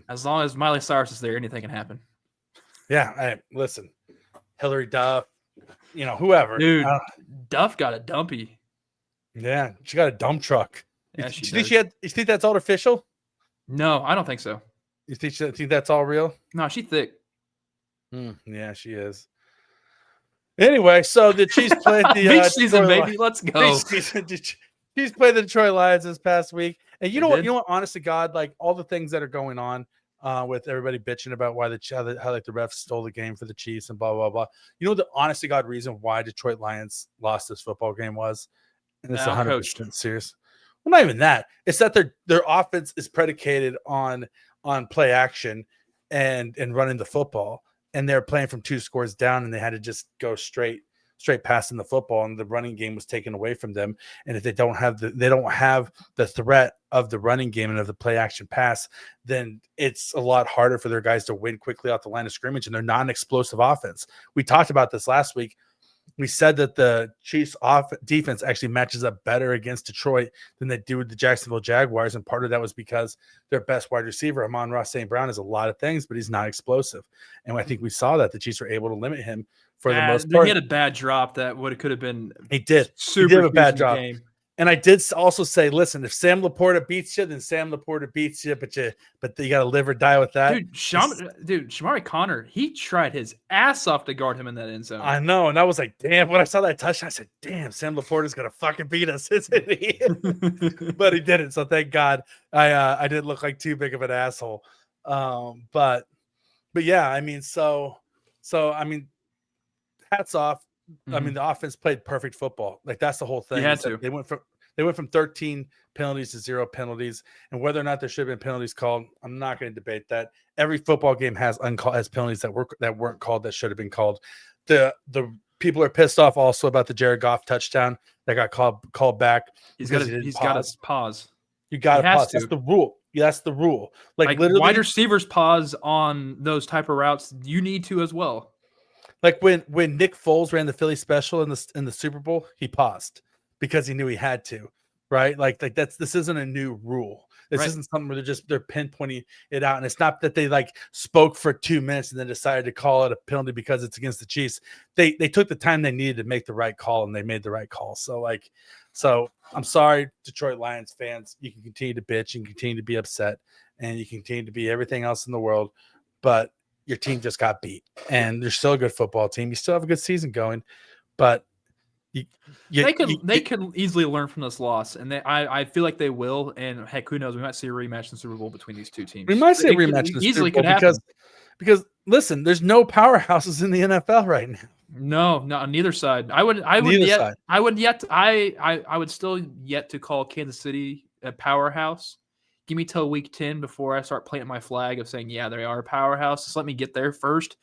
As long as Miley Cyrus is there, anything can happen. Yeah, listen, Hillary Duff, whoever. Dude, Duff got a dumpy. Yeah, she got a dump truck. Yeah, you think that's all official? No, I don't think so. You think that's all real? No, she's thick. Yeah, she is. Anyway, so the Chiefs played the Veach season, baby. Let's go. Chiefs played the Detroit Lions this past week, and you know what? Honest to God, like all the things that are going on with everybody bitching about why how like the refs stole the game for the Chiefs and blah blah blah. You know the honest to God reason why Detroit Lions lost this football game was, and it's 100% serious. Well, not even that. It's that their offense is predicated on play action and running the football. And they're playing from 2 scores down, and they had to just go straight passing the football, and the running game was taken away from them. And if they don't have the threat of the running game and of the play action pass, then it's a lot harder for their guys to win quickly off the line of scrimmage. And they're not an explosive offense. We talked about this last week. We said that the Chiefs defense actually matches up better against Detroit than they do with the Jacksonville Jaguars. And part of that was because their best wide receiver, Amon-Ra St. Brown, is a lot of things, but he's not explosive. And I think we saw that the Chiefs were able to limit him for the most part. He had a bad drop that could have been. He did. Super he did have a bad drop. Game. And I did also say, listen, if Sam Laporta beats you, then Sam Laporta beats you, but you got to live or die with that. Shamari Connor, he tried his ass off to guard him in that end zone. I know, and I was like, damn. When I saw that touchdown, I said, damn, Sam Laporta's gonna fucking beat us, isn't he? But he didn't. So thank God I didn't look like too big of an asshole. But yeah, I mean, so I mean, hats off. Mm-hmm. I mean, the offense played perfect football. Like that's the whole thing. You had to. They went from 13 penalties to 0 penalties, and whether or not there should have been penalties called, I'm not going to debate that. Every football game has penalties that weren't called that should have been called. The people are pissed off also about the Jared Goff touchdown that got called back. He's got to pause. You got to pause. That's the rule. Yeah, that's the rule. Like literally, wide receivers pause on those type of routes. You need to as well. Like when Nick Foles ran the Philly special in the Super Bowl, he paused because he knew he had to, right? Like this isn't a new rule. This isn't something where they're pinpointing it out. And it's not that they like spoke for 2 minutes and then decided to call it a penalty because it's against the Chiefs. They took the time they needed to make the right call, and they made the right call. So I'm sorry, Detroit Lions fans. You can continue to bitch and continue to be upset, and you can continue to be everything else in the world, but your team just got beat, and they're still a good football team. You still have a good season going, but they could easily learn from this loss, and I feel like they will. And heck, who knows? We might see a rematch in the Super Bowl between these two teams. We might see a rematch in the Super Bowl because listen, there's no powerhouses in the NFL right now. No, on neither side. I would still yet to call Kansas City a powerhouse. Give me till week 10 before I start planting my flag of saying, yeah, they are a powerhouse. Just let me get there first.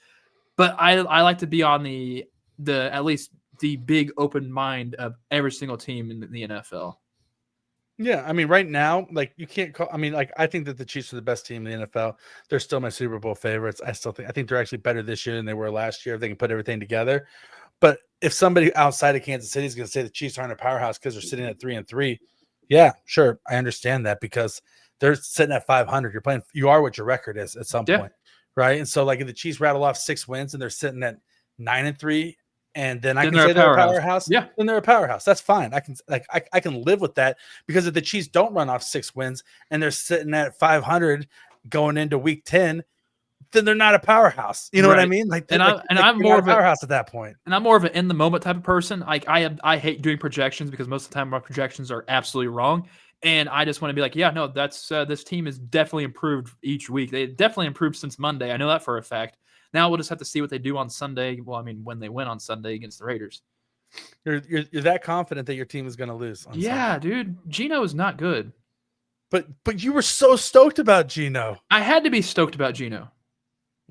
But I like to be on the at least the big open mind of every single team in the NFL. Yeah, I mean, right now, like you can't call. I mean, like I think that the Chiefs are the best team in the NFL. They're still my Super Bowl favorites. I think they're actually better this year than they were last year if they can put everything together. But if somebody outside of Kansas City is going to say the Chiefs aren't a powerhouse because they're sitting at 3-3, yeah, sure, I understand that because they're sitting at 500. You are what your record is at some point, right? And so, like, if the Chiefs rattle off 6 wins and they're sitting at 9-3, and then I can say they're a powerhouse. Yeah, then they're a powerhouse. That's fine. I can live with that because if the Chiefs don't run off 6 wins and they're sitting at 500 going into Week 10, then they're not a powerhouse. You know what I mean? Like, I'm more of a powerhouse at that point. And I'm more of an in the moment type of person. Like I hate doing projections because most of the time my projections are absolutely wrong. And I just want to be like, yeah, no, that's this team is definitely improved each week. They definitely improved since Monday. I know that for a fact. Now we'll just have to see what they do on Sunday. Well, I mean, when they win on Sunday against the Raiders. You're that confident that your team is going to lose on Sunday. Dude. Geno is not good. But you were so stoked about Geno. I had to be stoked about Geno.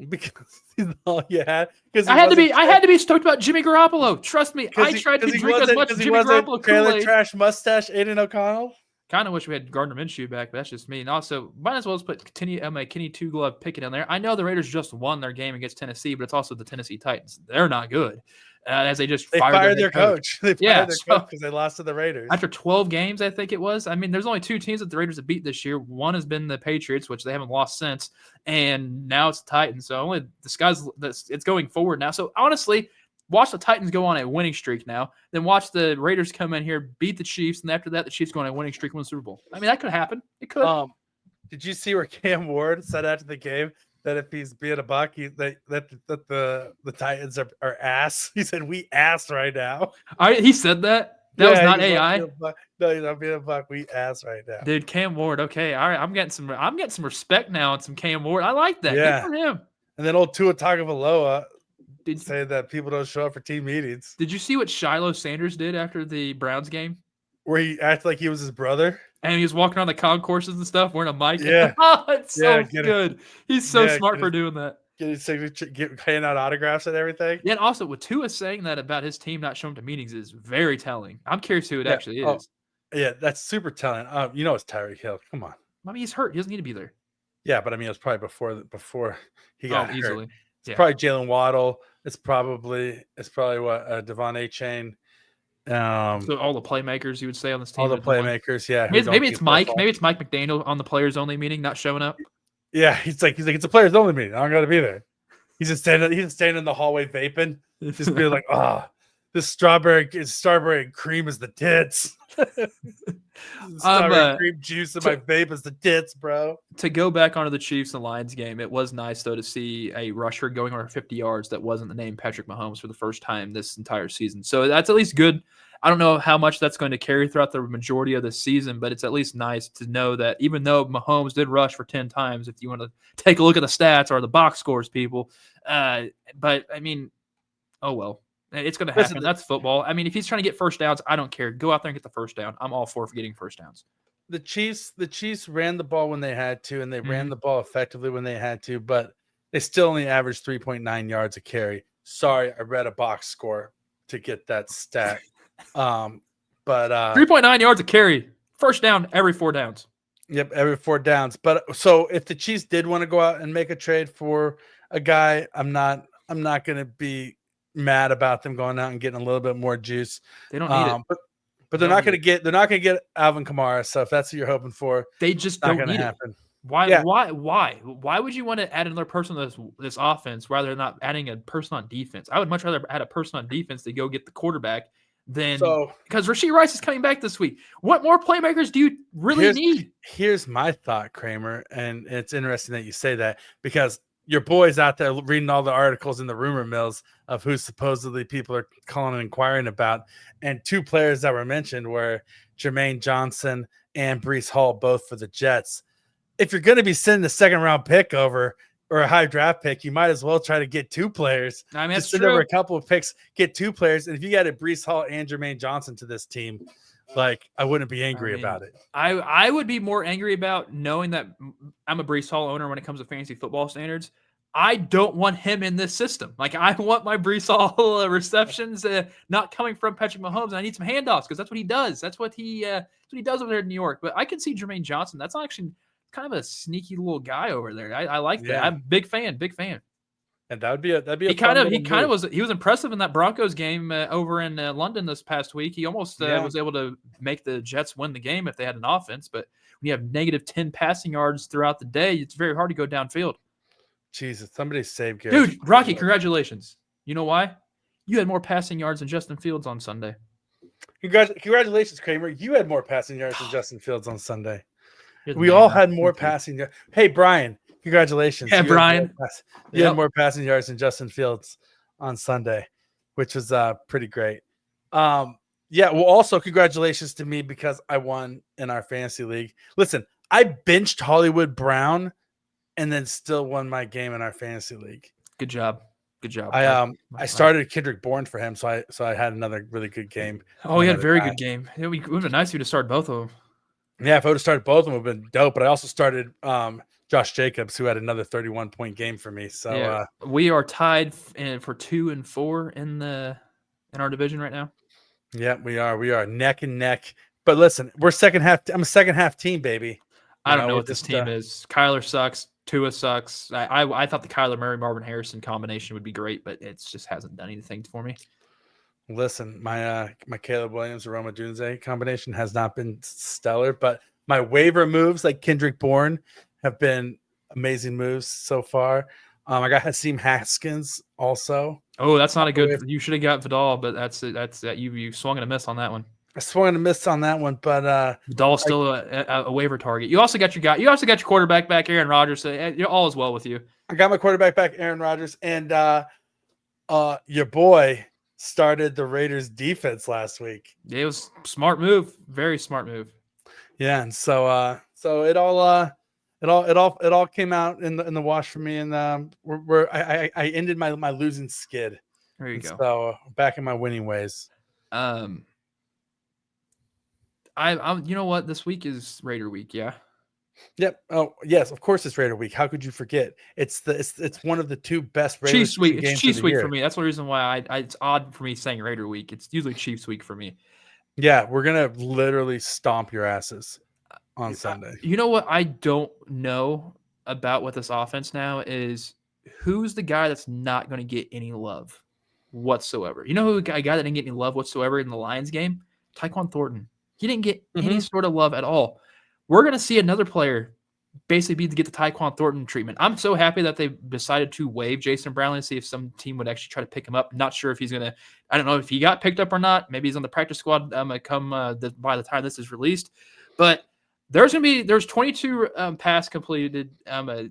Because he's all you had. I had to be stoked about Jimmy Garoppolo. Trust me, I tried to drink as much Jimmy Garoppolo Kool-Aid. Trash mustache, Aiden O'Connell. Kind of wish we had Gardner Minshew back, but that's just me. And also, might as well just put Kenny Two-Glove Pickett in there. I know the Raiders just won their game against Tennessee, but it's also the Tennessee Titans. They're not good. As they fired their coach. They fired their coach because they lost to the Raiders. After 12 games, I think it was. I mean, there's only 2 teams that the Raiders have beat this year. One has been the Patriots, which they haven't lost since, and now it's the Titans. So only it's going forward now. So honestly, watch the Titans go on a winning streak now. Then watch the Raiders come in here, beat the Chiefs, and after that, the Chiefs go on a winning streak and win the Super Bowl. I mean, that could happen. It could. Did you see where Cam Ward said after the game that if he's being a buck, that the Titans are ass? He said, "We ass right now." He said that. That was not AI. No, he's not being a buck. We ass right now, dude. Cam Ward. Okay, all right. I'm getting some respect now on some Cam Ward. I like that. Yeah. Good for him. And then old Tua Tagovailoa say that people don't show up for team meetings. Did you see what Shiloh Sanders did after the Browns game? Where he acted like he was his brother? And he was walking around the concourses and stuff wearing a mic. Yeah. It's so good. He's so smart for doing that. Get his signature, handing out autographs and everything. Yeah, and also with Tua saying that about his team not showing up to meetings is very telling. I'm curious who it actually is. Yeah, that's super telling. You know it's Tyreek Hill. Come on. I mean, he's hurt. He doesn't need to be there. Yeah, but I mean, it was probably before he got hurt. Easily. It's probably Jalen Waddle. It's probably what Devon Achane. So all the playmakers you would say on this team. All the playmakers, yeah. Maybe it's Mike. Maybe it's Mike McDaniel on the players only meeting, not showing up. Yeah, he's like it's a players only meeting. I'm gonna be there. He's just standing in the hallway vaping, just being like, this strawberry and cream is the tits. Strawberry cream juice in my vape is the tits, bro. To go back onto the Chiefs and Lions game, it was nice though to see a rusher going over 50 yards that wasn't the name Patrick Mahomes for the first time this entire season. So that's at least good. I don't know how much that's going to carry throughout the majority of the season, but it's at least nice to know that even though Mahomes did rush for 10 times, if you want to take a look at the stats or the box scores, people, but I mean, oh well. It's going to happen. That's football. I mean, if he's trying to get first downs, I don't care. Go out there and get the first down. I'm all for getting first downs. The Chiefs ran the ball when they had to, and they ran the ball effectively when they had to, but they still only averaged 3.9 yards a carry. Sorry, I read a box score to get that stat. But 3.9 yards a carry. First down every 4 downs. Yep, every 4 downs. But so if the Chiefs did want to go out and make a trade for a guy, I'm not going to be mad about them going out and getting a little bit more juice. They don't need it. But they're not going to get Alvin Kamara. So if that's what you're hoping for, they just don't need happen. It. Why would you want to add another person to this offense rather than not adding a person on defense? I would much rather add a person on defense to go get the quarterback than because Rashee Rice is coming back this week. What more playmakers do you really need? Here's my thought, Kramer, and it's interesting that you say that because your boy's out there reading all the articles in the rumor mills of who supposedly people are calling and inquiring about. And 2 players that were mentioned were Jermaine Johnson and Breece Hall, both for the Jets. If you're going to be sending a 2nd-round pick over or a high draft pick, you might as well try to get 2 players. I mean, that's send over a couple of picks, get 2 players. And if you got a Breece Hall and Jermaine Johnson to this team, like I wouldn't be angry about it. I would be more angry about knowing that I'm a Breece Hall owner when it comes to fantasy football standards. I don't want him in this system. Like, I want my Brees Hall receptions not coming from Patrick Mahomes. And I need some handoffs because that's what he does. That's what he does over there in New York. But I can see Jermaine Johnson. That's actually kind of a sneaky little guy over there. I like that. I'm a big fan. And that'd be a he kind of was impressive in that Broncos game over in London this past week. He almost was able to make the Jets win the game if they had an offense. But when you have negative 10 passing yards throughout the day, it's very hard to go downfield. Jesus, somebody save Garrett. Dude, Rocky, congratulations. You know why? You had more passing yards than Justin Fields on Sunday. Congratulations, Kramer. You had more passing yards than Justin Fields on Sunday. We all had more passing yards. Hey, Brian, congratulations. Yeah, Brian. You had more passing yards than Justin Fields on Sunday, which was pretty great. Well, also congratulations to me because I won in our fantasy league. Listen, I benched Hollywood Brown and then still won my game in our fantasy league. Good job. I started Kendrick Bourne for him, so I had another really good game. Oh, he had a very good game. It would have been nice of you to start both of them. Yeah, if I would have started both of them, it would have been dope. But I also started Josh Jacobs, who had another 31-point game for me. So we are tied for 2 and 4 in our division right now. Yeah, we are neck and neck. But listen, we're second half. I'm a second half team, baby. I don't know what this team is. Kyler sucks. Tua sucks. I thought the Kyler Murray Marvin Harrison combination would be great, but it just hasn't done anything for me. Listen, my Caleb Williams Roma Dunze combination has not been stellar, but my waiver moves like Kendrick Bourne have been amazing moves so far. I got Hakeem Haskins also. Oh, that's not a good. You should have got Vidal, but that's you swung and a miss on that one. I swung and a miss on that one, but Vidal's still a waiver target. You also got your guy. You also got your quarterback back, Aaron Rodgers. So all is well with you. I got my quarterback back, Aaron Rodgers, and your boy started the Raiders defense last week. It was smart move, very smart move. Yeah, and so it all came out in the wash for me, and I ended my losing skid. There you go. So back in my winning ways. I you know what? This week is Raider week, yeah. Yep. Oh yes, of course it's Raider week. How could you forget? It's one of the two best Raiders Chiefs week. games It's Chiefs of the week year. for me. That's the reason why it's odd for me saying Raider week. It's usually Chiefs week for me. Yeah, we're gonna literally stomp your asses on Sunday. You know what I don't know about with this offense now is who's the guy that's not going to get any love whatsoever. You know who a guy that didn't get any love whatsoever in the Lions game? Tyquan Thornton. He didn't get any sort of love at all. We're going to see another player basically get the Tyquan Thornton treatment. I'm so happy that they decided to waive Jason Brownlee and see if some team would actually try to pick him up. Not sure if he's going to – I don't know if he got picked up or not. Maybe he's on the practice squad by the time this is released. But there's 22 passes completed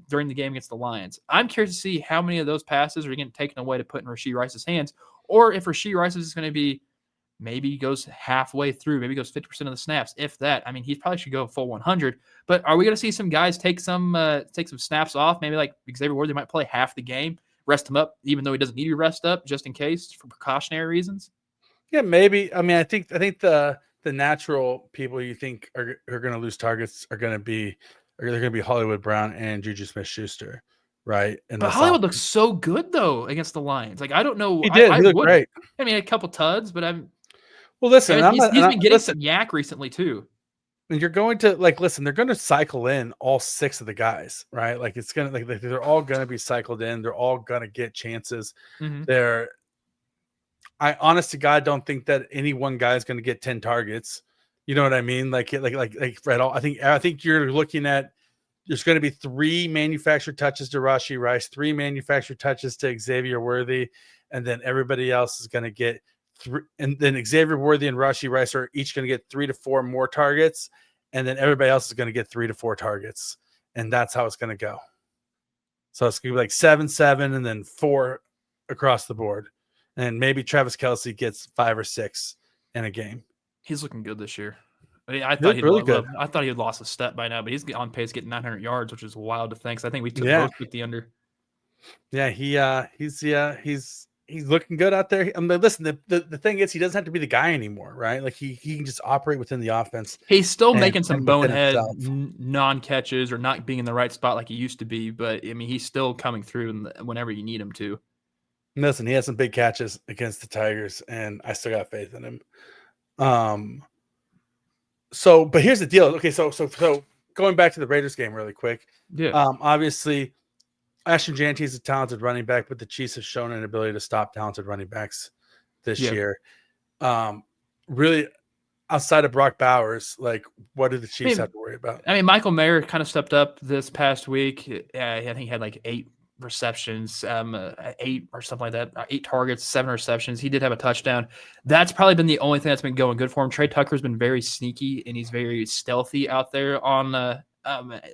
during the game against the Lions. I'm curious to see how many of those passes are getting taken away to put in Rashee Rice's hands, or if Rashee Rice is going to be – maybe goes halfway through, maybe goes 50% of the snaps, if that. I mean, he probably should go full 100. But are we going to see some guys take some snaps off? Maybe like Xavier Worthy might play half the game, rest him up, even though he doesn't need to rest up, just in case for precautionary reasons. Yeah, maybe. I mean, I think the natural people you think are going to lose targets are going to be Hollywood Brown and Juju Smith-Schuster, right? And but Hollywood looks so good though against the Lions. Like I don't know. He did. He looked great. I mean, a couple tuds, but well, listen, he's been getting some yak recently too. And you're going to they're going to cycle in all 6 of the guys, right? Like it's going to they're all going to be cycled in. They're all going to get chances. I honest to God don't think that any one guy is going to get 10 targets. You know what I mean? Like right all. I think you're looking at there's going to be 3 manufactured touches to Rashee Rice, 3 manufactured touches to Xavier Worthy, and then everybody else is going to get 3, and then Xavier Worthy and Rashee Rice are each going to get 3 to 4 more targets, and then everybody else is going to get 3 to 4 targets, and that's how it's going to go. So it's going to be like 7-7, and then 4 across the board, and maybe Travis Kelce gets 5 or 6 in a game. He's looking good this year. I mean, I thought he had lost a step by now, but he's on pace to get 900 yards, which is wild to think. I think we both picked the under. Yeah, he's he's looking good out there. I mean, listen, the thing is, he doesn't have to be the guy anymore, right? Like he can just operate within the offense. He's still and making some within bonehead himself. non-catches or not being in the right spot like he used to be, but I mean, he's still coming through whenever you need him to. Listen, he has some big catches against the Tigers, and I still got faith in him. But here's the deal. Okay, so going back to the Raiders game really quick. Yeah. Obviously, Ashton Jeanty is a talented running back, but the Chiefs have shown an ability to stop talented running backs this year. Really, outside of Brock Bowers, like, what do the Chiefs have to worry about? I mean, Michael Mayer kind of stepped up this past week. I think he had like 8 receptions, 8 or something like that, 8 targets, 7 receptions. He did have a touchdown. That's probably been the only thing that's been going good for him. Trey Tucker's been very sneaky and he's very stealthy out there on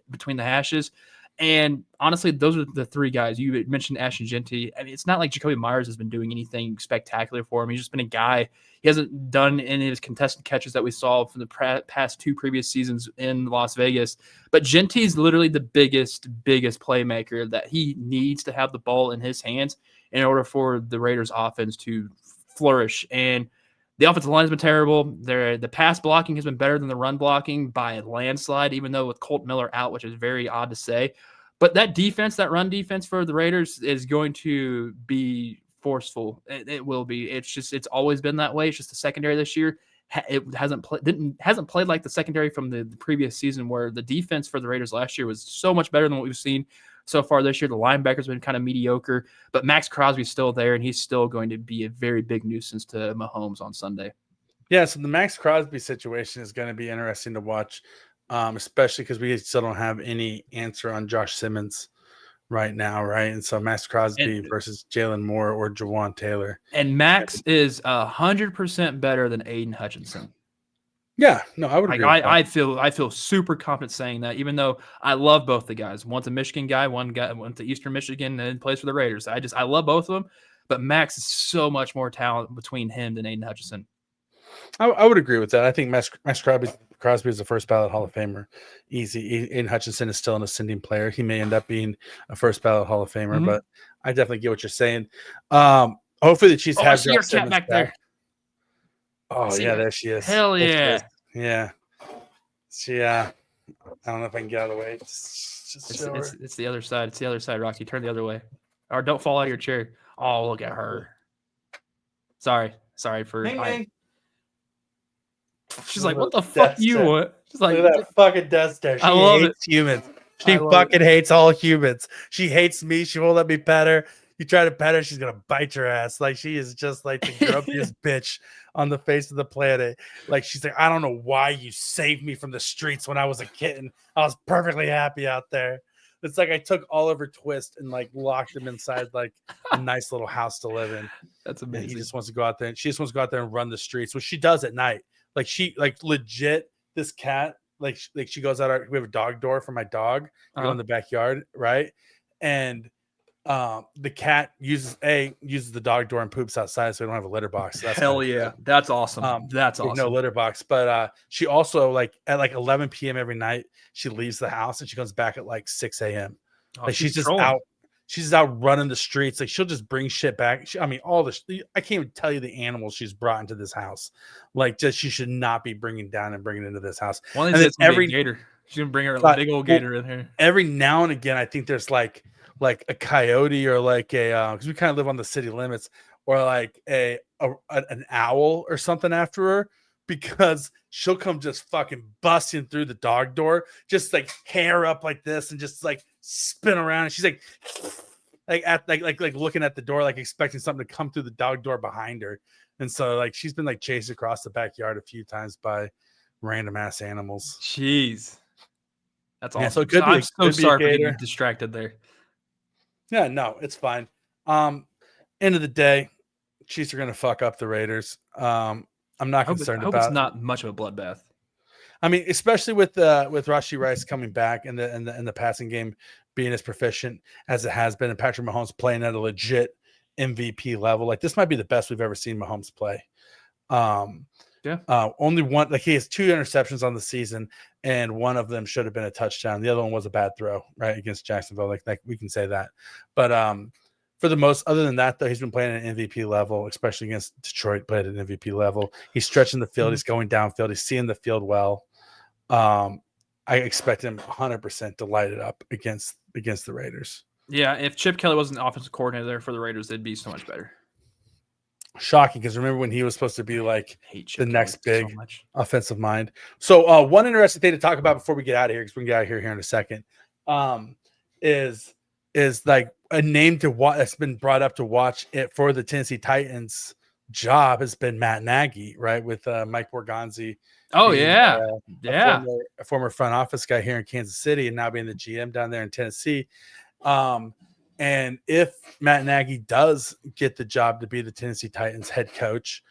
between the hashes. And honestly, those are the 3 guys. You mentioned Ashton Jeanty. I mean, it's not like Jacoby Myers has been doing anything spectacular for him. He's just been a guy. He hasn't done any of his contested catches that we saw from the past 2 previous seasons in Las Vegas. But Jeanty's literally the biggest playmaker that he needs to have the ball in his hands in order for the Raiders offense to flourish. And the offensive line has been terrible. The pass blocking has been better than the run blocking by a landslide, even though with Colt Miller out, which is very odd to say. But that defense, that run defense for the Raiders is going to be forceful. It will be. It's always been that way. It's just the secondary this year. It hasn't played like the secondary from the previous season, where the defense for the Raiders last year was so much better than what we've seen so far this year. The linebackers have been kind of mediocre, but Max Crosby's still there, and he's still going to be a very big nuisance to Mahomes on Sunday. Yeah, so the Max Crosby situation is going to be interesting to watch, especially because we still don't have any answer on Josh Simmons right now, right? And so Max Crosby versus Jalen Moore or Jawan Taylor. And Max is 100% better than Aiden Hutchinson. Yeah, no, I would agree. I feel super confident saying that, even though I love both the guys. One's a Michigan guy, one guy went to Eastern Michigan and plays for the Raiders. I love both of them, but Max is so much more talent between him than Aiden Hutchinson. I would agree with that. I think Max Crosby is the first ballot Hall of Famer. Easy. Aiden Hutchinson is still an ascending player. He may end up being a first ballot Hall of Famer, but I definitely get what you're saying. Hopefully the Chiefs have your cat back there. Oh, yeah, there she is. Hell yeah. Yeah. I don't know if I can get out of the way. It's the other side. It's the other side, Rocky. Turn the other way. Or don't fall out of your chair. Oh, look at her. Sorry for... She's like, what the fuck you want? She's like, look at that fucking death stare. She hates humans. She fucking hates all humans. She hates me. She won't let me pet her. You try to pet her, she's gonna bite your ass. Like, she is just like the grumpiest bitch on the face of the planet. Like, she's like, I don't know why you saved me from the streets when I was a kitten. I was perfectly happy out there. It's like I took Oliver Twist and like locked him inside like a nice little house to live in. That's amazing. And he just wants to go out there, and she just wants to go out there and run the streets, which she does at night. Like, she like legit, this cat, like she goes out. We have a dog door for my dog. You go in the backyard, right? And the cat uses the dog door and poops outside, so we don't have a litter box. So that's hell yeah, that's awesome. That's awesome. No litter box, but she also like at like 11 p.m. every night she leaves the house and she comes back at like 6 a.m. Like, she's just out. She's out running the streets. Like, she'll just bring shit back. I can't even tell you the animals she's brought into this house. Like, just she should not be bringing into this house. One of these every gator. She's gonna bring her a big old gator in here. Every now and again, I think there's like a coyote or like a because we kind of live on the city limits, or like an owl or something after her, because she'll come just fucking busting through the dog door, just like hair up like this and just like spin around. And she's like looking at the door, like expecting something to come through the dog door behind her. And so like she's been like chased across the backyard a few times by random ass animals. Jeez, that's awesome. Yeah, so it could I'm so sorry for getting distracted there. Yeah, no, it's fine. End of the day, Chiefs are gonna fuck up the Raiders. I'm not concerned about. It's not much of a bloodbath. I mean, especially with Rashee Rice coming back and the passing game being as proficient as it has been, and Patrick Mahomes playing at a legit MVP level. Like, this might be the best we've ever seen Mahomes play. Only one, like, he has 2 interceptions on the season, and one of them should have been a touchdown. The other one was a bad throw, right, against Jacksonville. Like we can say that. But for the most, other than that, though, he's been playing at an MVP level, especially against Detroit, played at an MVP level. He's stretching the field. He's going downfield. He's seeing the field well. I expect him 100% to light it up against the Raiders. Yeah, if Chip Kelly wasn't the offensive coordinator there for the Raiders, they'd be so much better. Shocking, because remember when he was supposed to be like the next big offensive mind. So one interesting thing to talk about before we get out of here, because we can get out of here in a second, is like a name to watch that's been brought up to watch it for the Tennessee Titans job has been Matt Nagy, right? With Mike Borgonzi. Oh, being, yeah. A former front office guy here in Kansas City and now being the GM down there in Tennessee. And if Matt Nagy does get the job to be the Tennessee Titans head coach,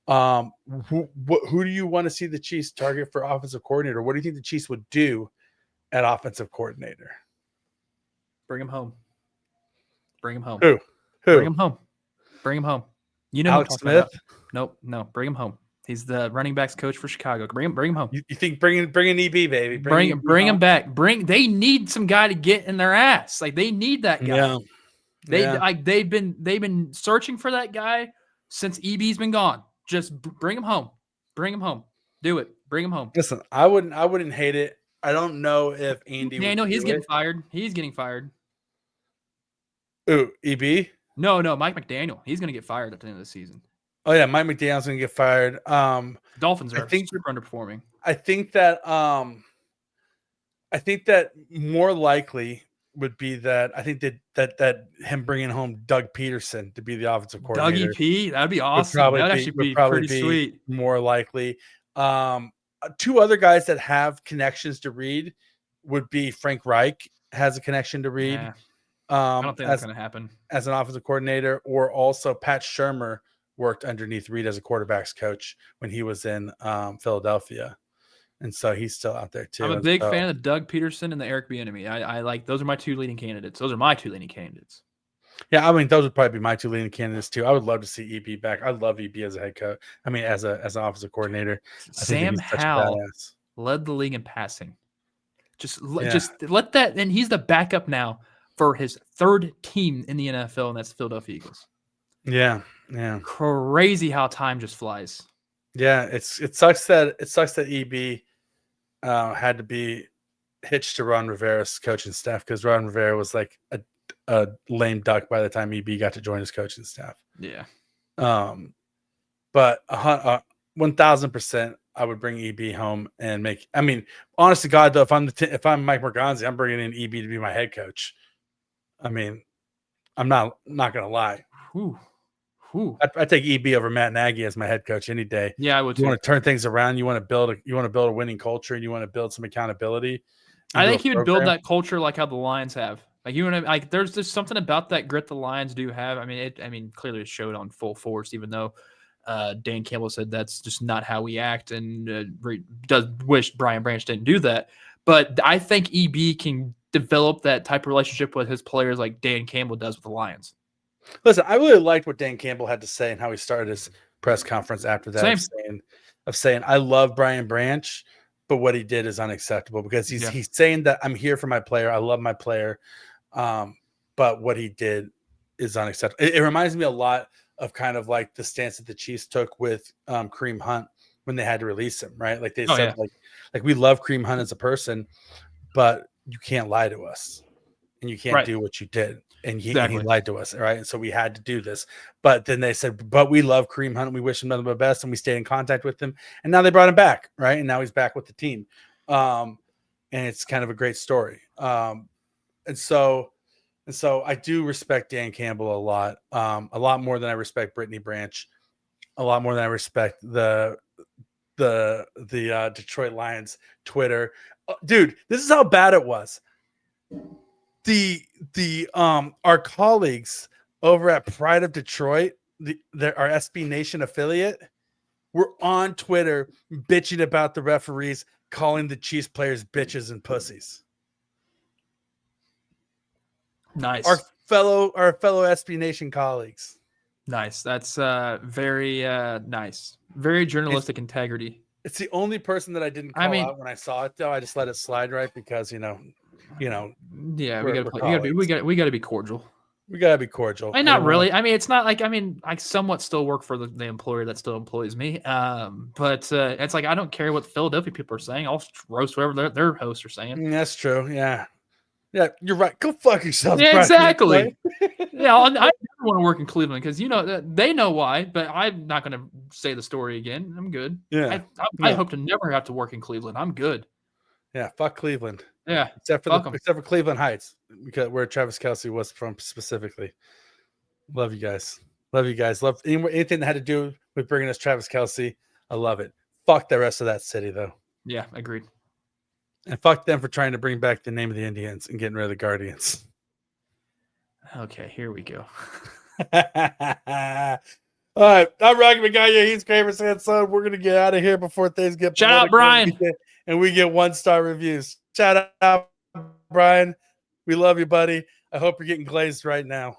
who do you want to see the Chiefs target for offensive coordinator? What do you think the Chiefs would do at offensive coordinator? Bring him home. Who? Bring him home. Bring him home. You know Alex Smith? Nope. No. Bring him home. He's the running backs coach for Chicago. Bring him home. You think bring in EB, baby? Bring him back. They need some guy to get in their ass. Like they need that guy. Yeah. They've been searching for that guy since EB's been gone. Just bring him home. Bring him home. Do it. Bring him home. Listen, I wouldn't hate it. I don't know if Andy. Yeah, I know he's getting fired. He's getting fired. Ooh, EB? No, Mike McDaniel. He's going to get fired at the end of the season. Oh yeah, Mike McDaniel's going to get fired. Dolphins are super underperforming. I think that more likely would be that I think that him bringing home Doug Peterson to be the offensive coordinator. Dougie P, that'd be awesome. That'd actually be pretty sweet. More likely. Two other guys that have connections to Reed would be Frank Reich has a connection to Reed. Yeah. I don't think that's going to happen as an offensive coordinator, or also Pat Shurmur worked underneath Reed as a quarterbacks coach when he was in Philadelphia. And so he's still out there too. I'm a big fan of Doug Peterson and the Eric Bieniemy. I like those are my two leading candidates. Yeah, I mean those would probably be my two leading candidates too. I would love to see EB back. I love EB as a head coach. I mean, as an offensive coordinator. Sam Howell led the league in passing. Just let that, and he's the backup now for his third team in the NFL, and that's the Philadelphia Eagles. Yeah. Crazy how time just flies. Yeah, it sucks that EB had to be hitched to Ron Rivera's coaching staff because Ron Rivera was like a lame duck by the time EB got to join his coaching staff. Yeah. But 1,000%, I would bring EB home and make. I mean, honest to God, though, if I'm Mike Morganzi, I'm bringing in EB to be my head coach. I mean, I'm not gonna lie. I'd take EB over Matt Nagy as my head coach any day. Yeah, I would. You want to turn things around. You want to build a winning culture, and you want to build some accountability. I think he would build that culture like how the Lions have. There's just something about that grit the Lions do have. I mean, clearly it showed on full force, even though Dan Campbell said that's just not how we act, and does wish Brian Branch didn't do that. But I think EB can develop that type of relationship with his players like Dan Campbell does with the Lions. Listen, I really liked what Dan Campbell had to say and how he started his press conference after that of saying I love Brian Branch, but what he did is unacceptable because he's saying that I'm here for my player. I love my player. But what he did is unacceptable. It reminds me a lot of kind of like the stance that the Chiefs took with Kareem Hunt when they had to release him, right? Like they said, like we love Kareem Hunt as a person, but you can't lie to us and you can't do what you did. And he lied to us, right? And so we had to do this. But then they said, but we love Kareem Hunt and we wish him nothing but best, and we stayed in contact with him. And now they brought him back, right? And now he's back with the team. And it's kind of a great story. And so I do respect Dan Campbell a lot more than I respect Brittany Branch, a lot more than I respect the Detroit Lions Twitter. Dude, this is how bad it was. Our colleagues over at Pride of Detroit, our SB Nation affiliate, were on Twitter bitching about the referees calling the Chiefs players bitches and pussies. Nice. Our fellow SB Nation colleagues. Nice. That's very nice. Very journalistic integrity. It's the only person that I didn't call out when I saw it, though. I just let it slide, right? Because yeah, we got to be cordial. We gotta be cordial. And not really. I mean, it's not like I somewhat still work for the employer that still employs me. But it's like I don't care what the Philadelphia people are saying. I'll roast whatever their hosts are saying. That's true. Yeah. Yeah, you're right. Go fuck yourself. Yeah, Brian. exactly. Yeah, I never want to work in Cleveland because they know why, but I'm not going to say the story again. I'm good. Yeah. I hope to never have to work in Cleveland. I'm good. Yeah, fuck Cleveland. Yeah, except for Cleveland Heights, because where Travis Kelce was from specifically. Love you guys. Love anything that had to do with bringing us Travis Kelce. I love it. Fuck the rest of that city though. Yeah, agreed. And fuck them for trying to bring back the name of the Indians and getting rid of the Guardians. Okay, here we go. All right, I'm Rocky Magaña. He's Kramer Sansone. We're gonna get out of here before things get shout out Brian, and we get 1-star reviews. Shout out Brian. We love you, buddy. I hope you're getting glazed right now.